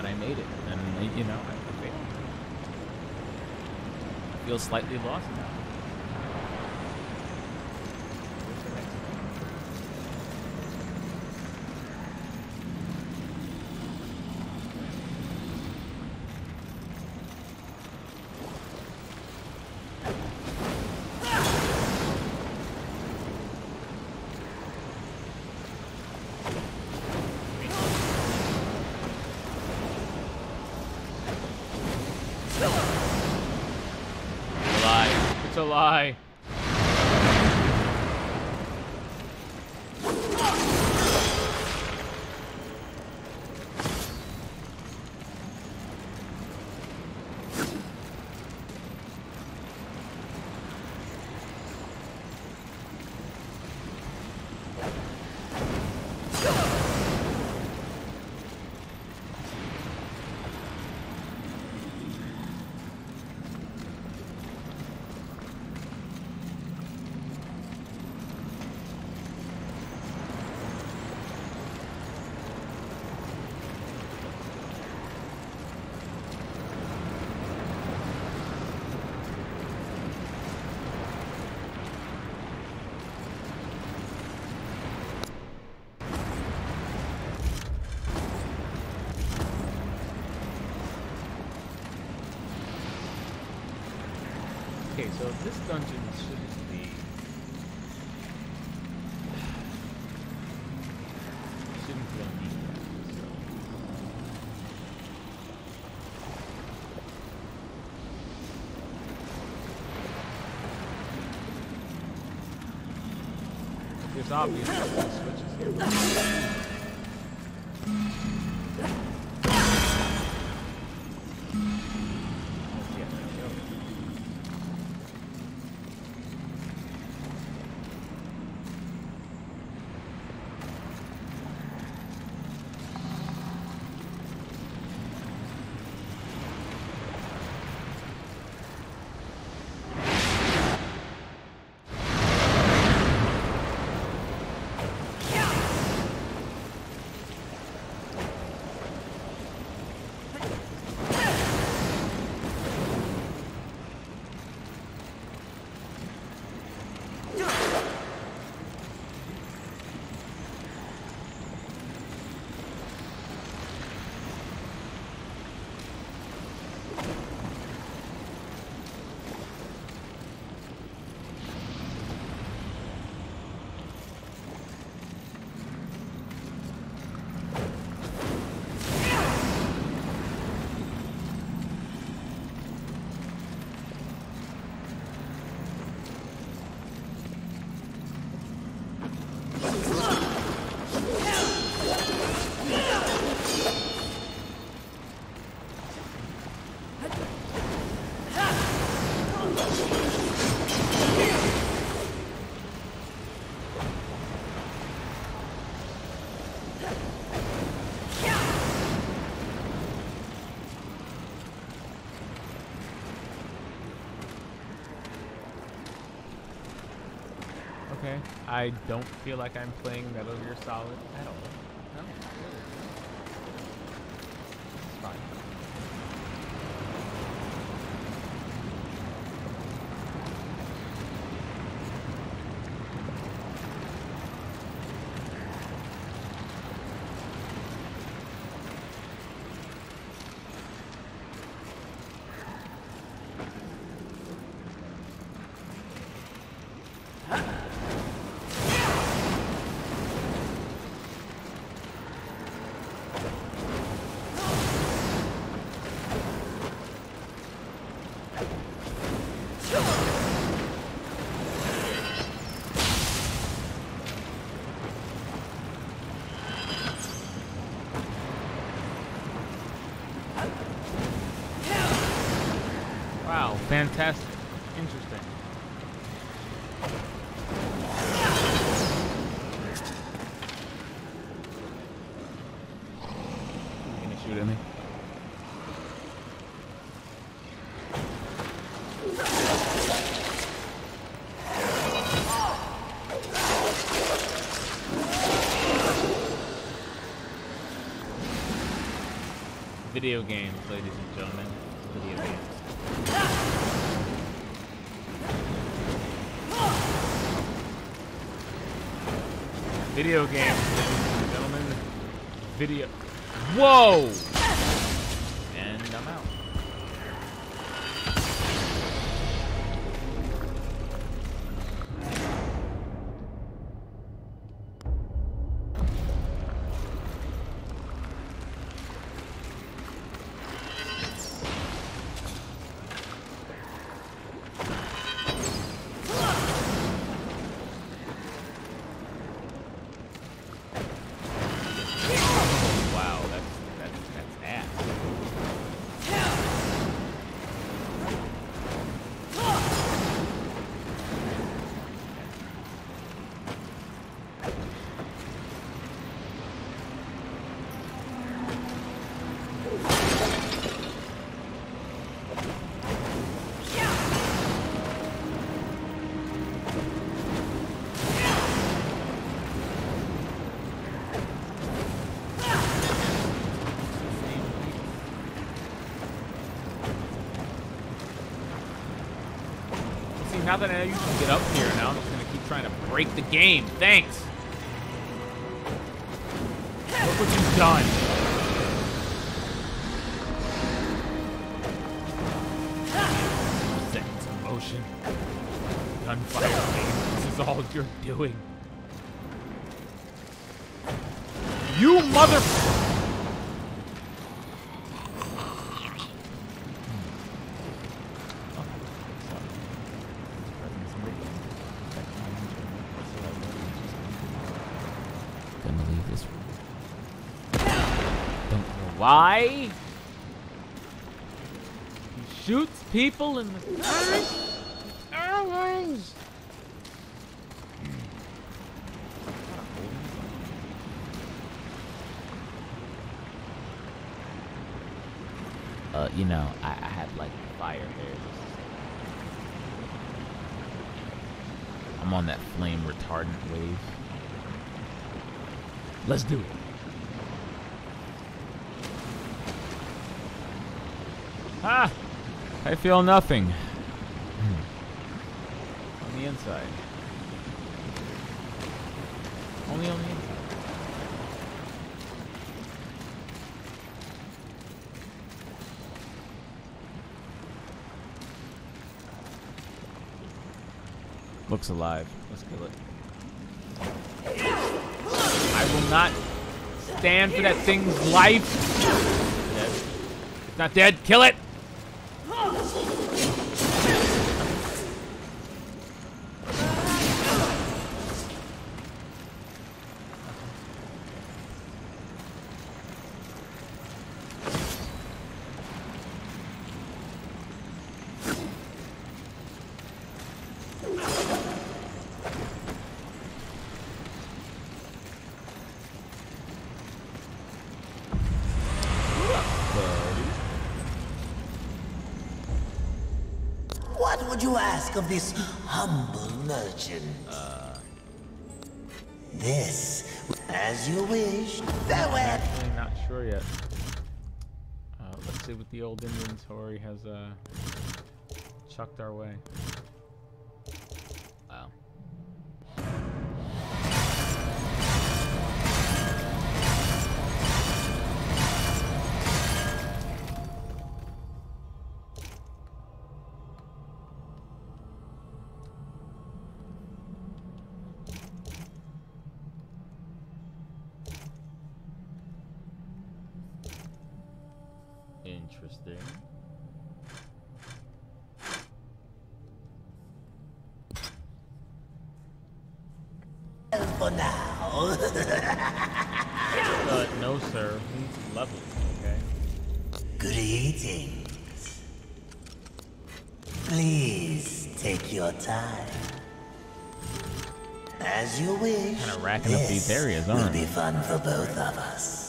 I made it, and you know, I failed. I feel slightly lost now. Where's the next It's a lie. Okay, so this dungeon shouldn't be... shouldn't really need that, so... There's obviously switches here. Okay, I don't feel like I'm playing Metal Gear Solid at all. No, really. It's fine. Wow, fantastic. Interesting. You gonna shoot at me? Video games, ladies and gentlemen. Video games. Video games, ladies and gentlemen. Video. Whoa! And I'm out. Wow, that's ass. See, now that I know you can get up here, now I'm just gonna keep trying to break the game. Thanks. Look what you've done. Set into motion. Gunfire game. This is all you're doing. You mother. Gonna leave this room. Don't know why. He shoots people in the face. Arrows. You know, I had like fire hairs. I'm on that flame retardant wave. Let's do it. Ah! I feel nothing. On the inside. Only on the inside. Looks alive. Let's kill it. I will not stand for that thing's life. Dead. It's not dead. Kill it. What would you ask of this humble merchant? This, as you wish. Farewell. Actually, not sure yet. Let's see what the old inventory has chucked our way. Wow. Interesting. For now. No, sir. We need some levels, okay? Greetings. Please take your time. As you wish. Kind of racking up these areas, aren't will be we? fun for both of us.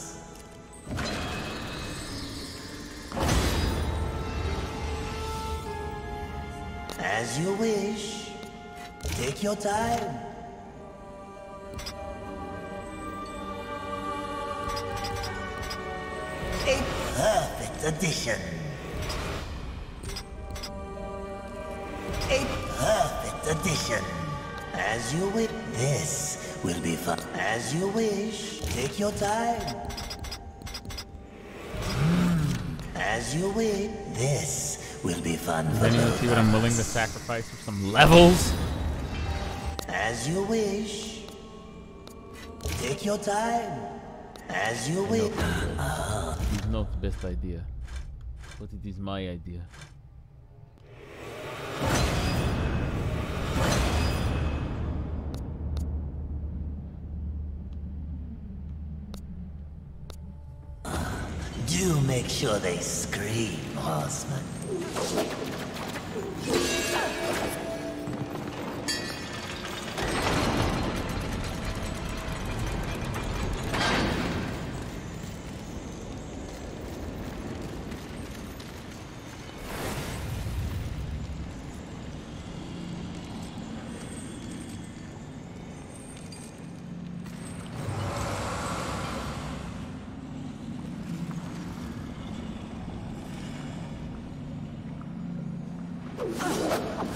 As you wish. Take your time. A perfect addition. A perfect addition. As you wish. This will be fun. As you wish. Take your time. As you wish. This will be fun for Does anyone both see what of I'm willing to us. sacrifice for some levels? As you wish. Take your time. As you wish. This is not the best idea, but it is my idea. Do make sure they scream, horseman.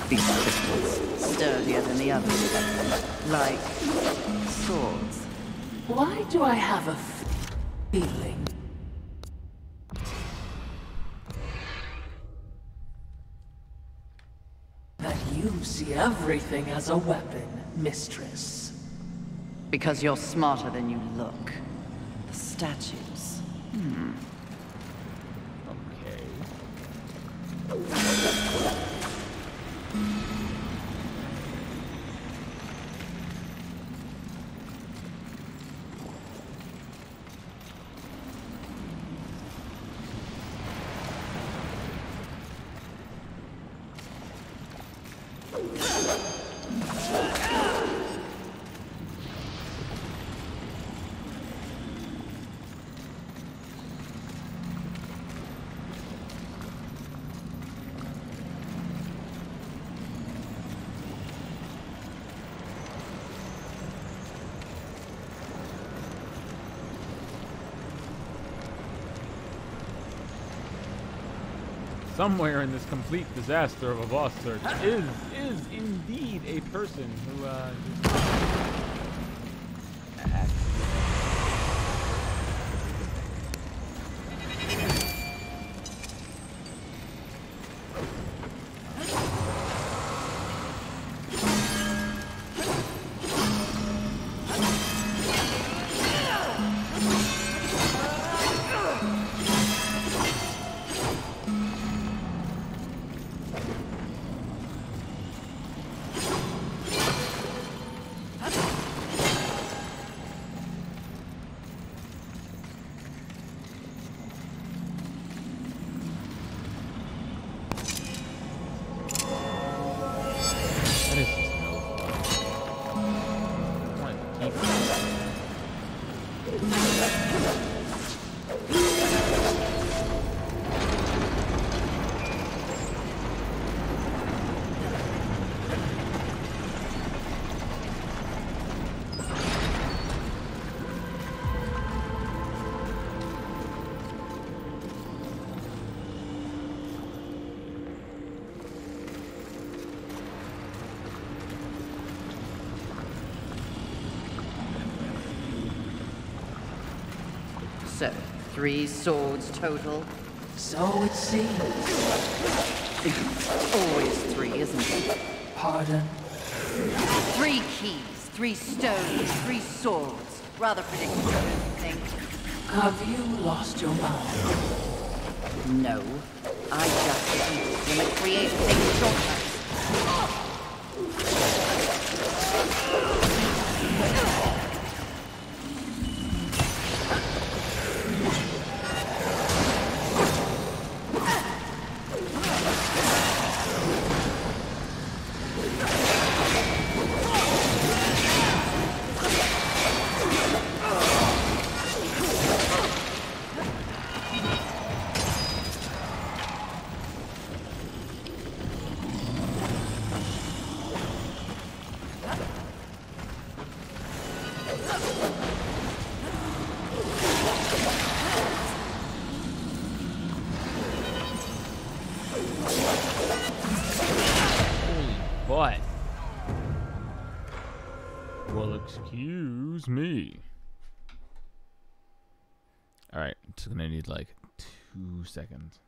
These crystals, sturdier than the others. Like swords. Why do I have a feeling? That you see everything as a weapon, mistress. Because you're smarter than you look. The statues. Okay. Somewhere in this complete disaster of a boss search is indeed a person who So, 3 swords total. So it seems. Always 3, isn't it? Pardon? 3 keys, 3 stones, 3 swords. Rather predictable, don't you think? Have you lost your mind? No. I just use them to create things shortcuts. What? Well, excuse me. Alright, I'm just gonna need like 2 seconds.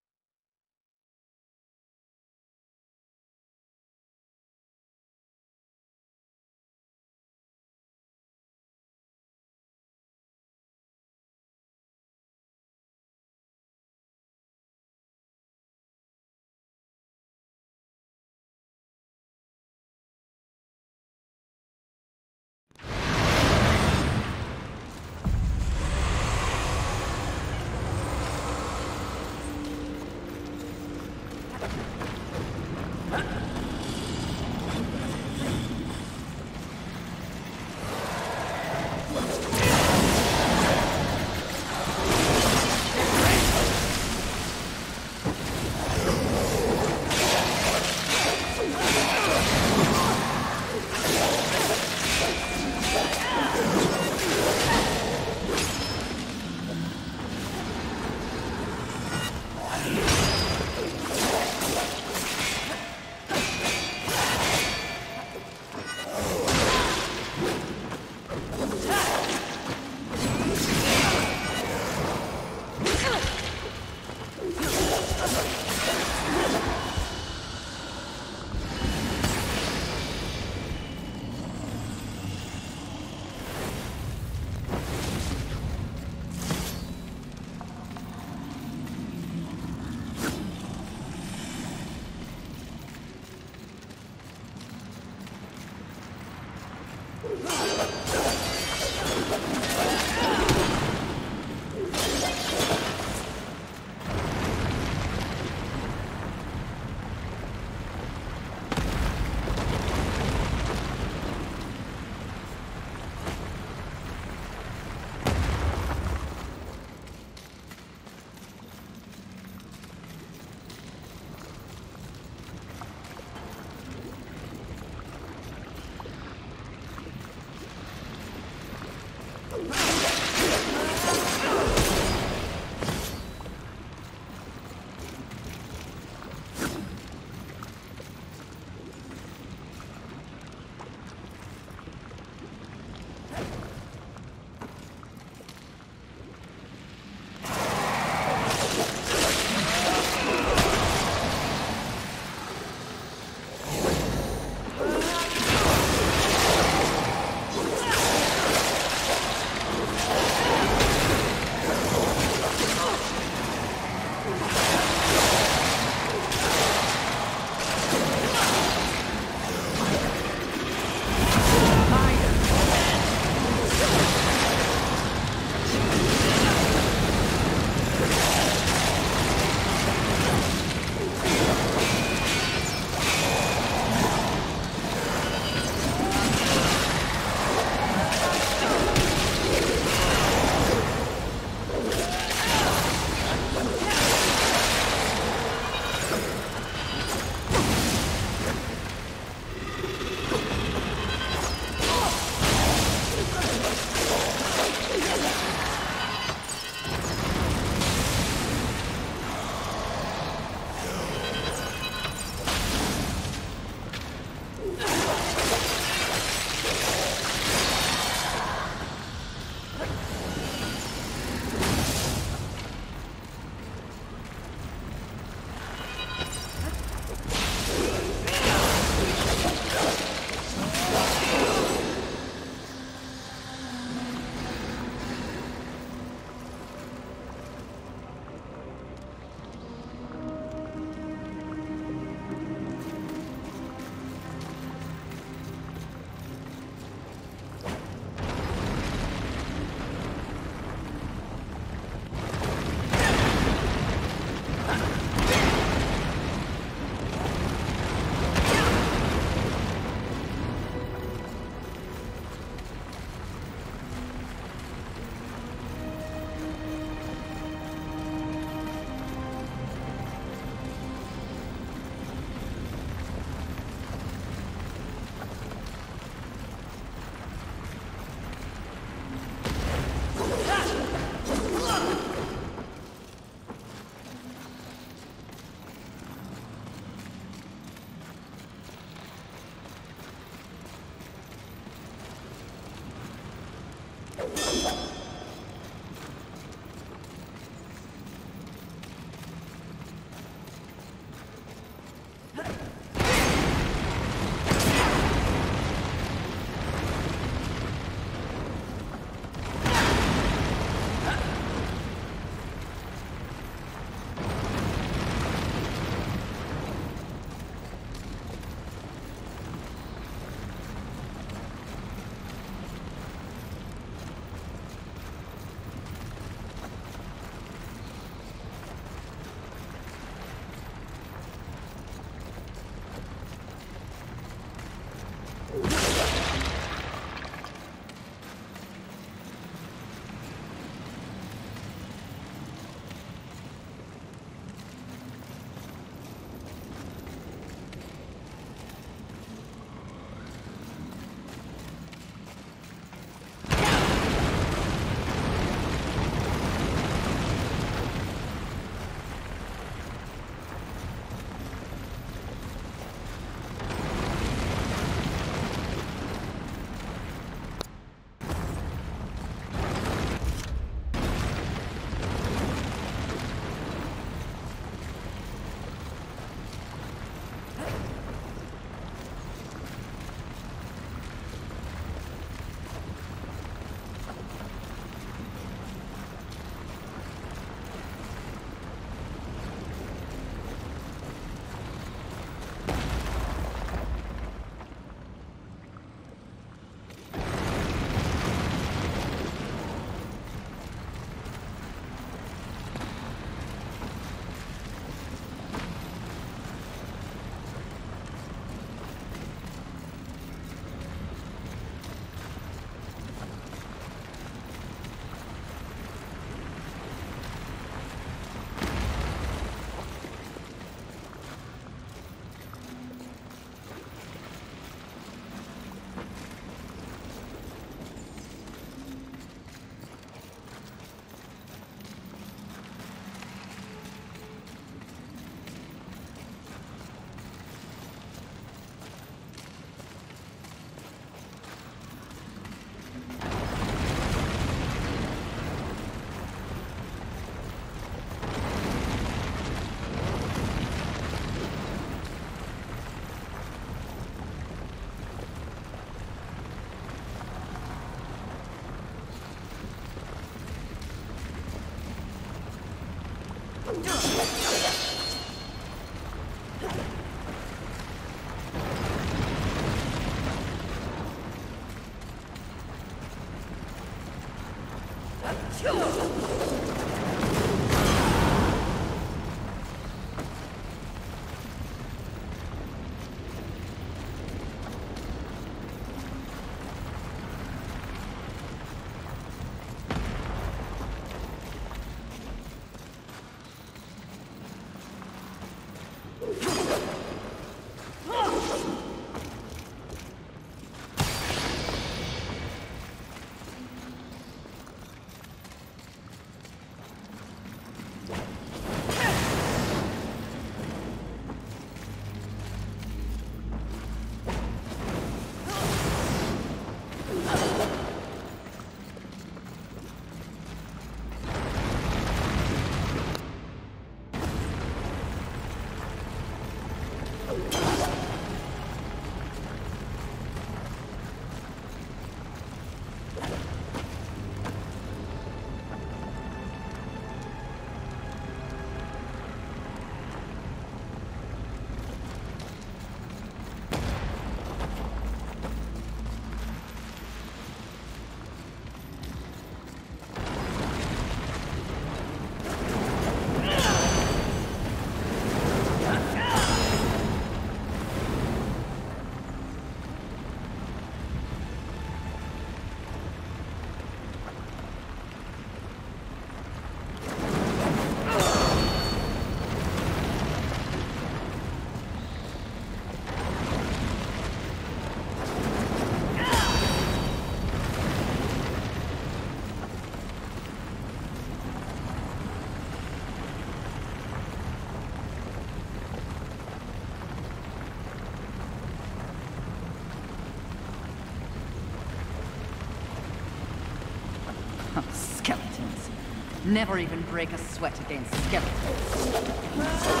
Never even break a sweat against skeletons.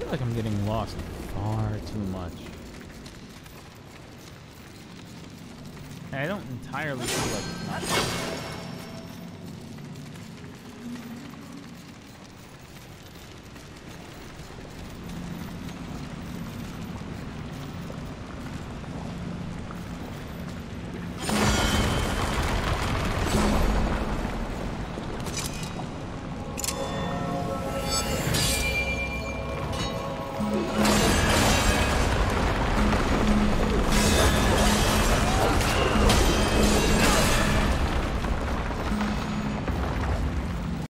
feel like I'm getting lost far too much. And I don't entirely feel like it's not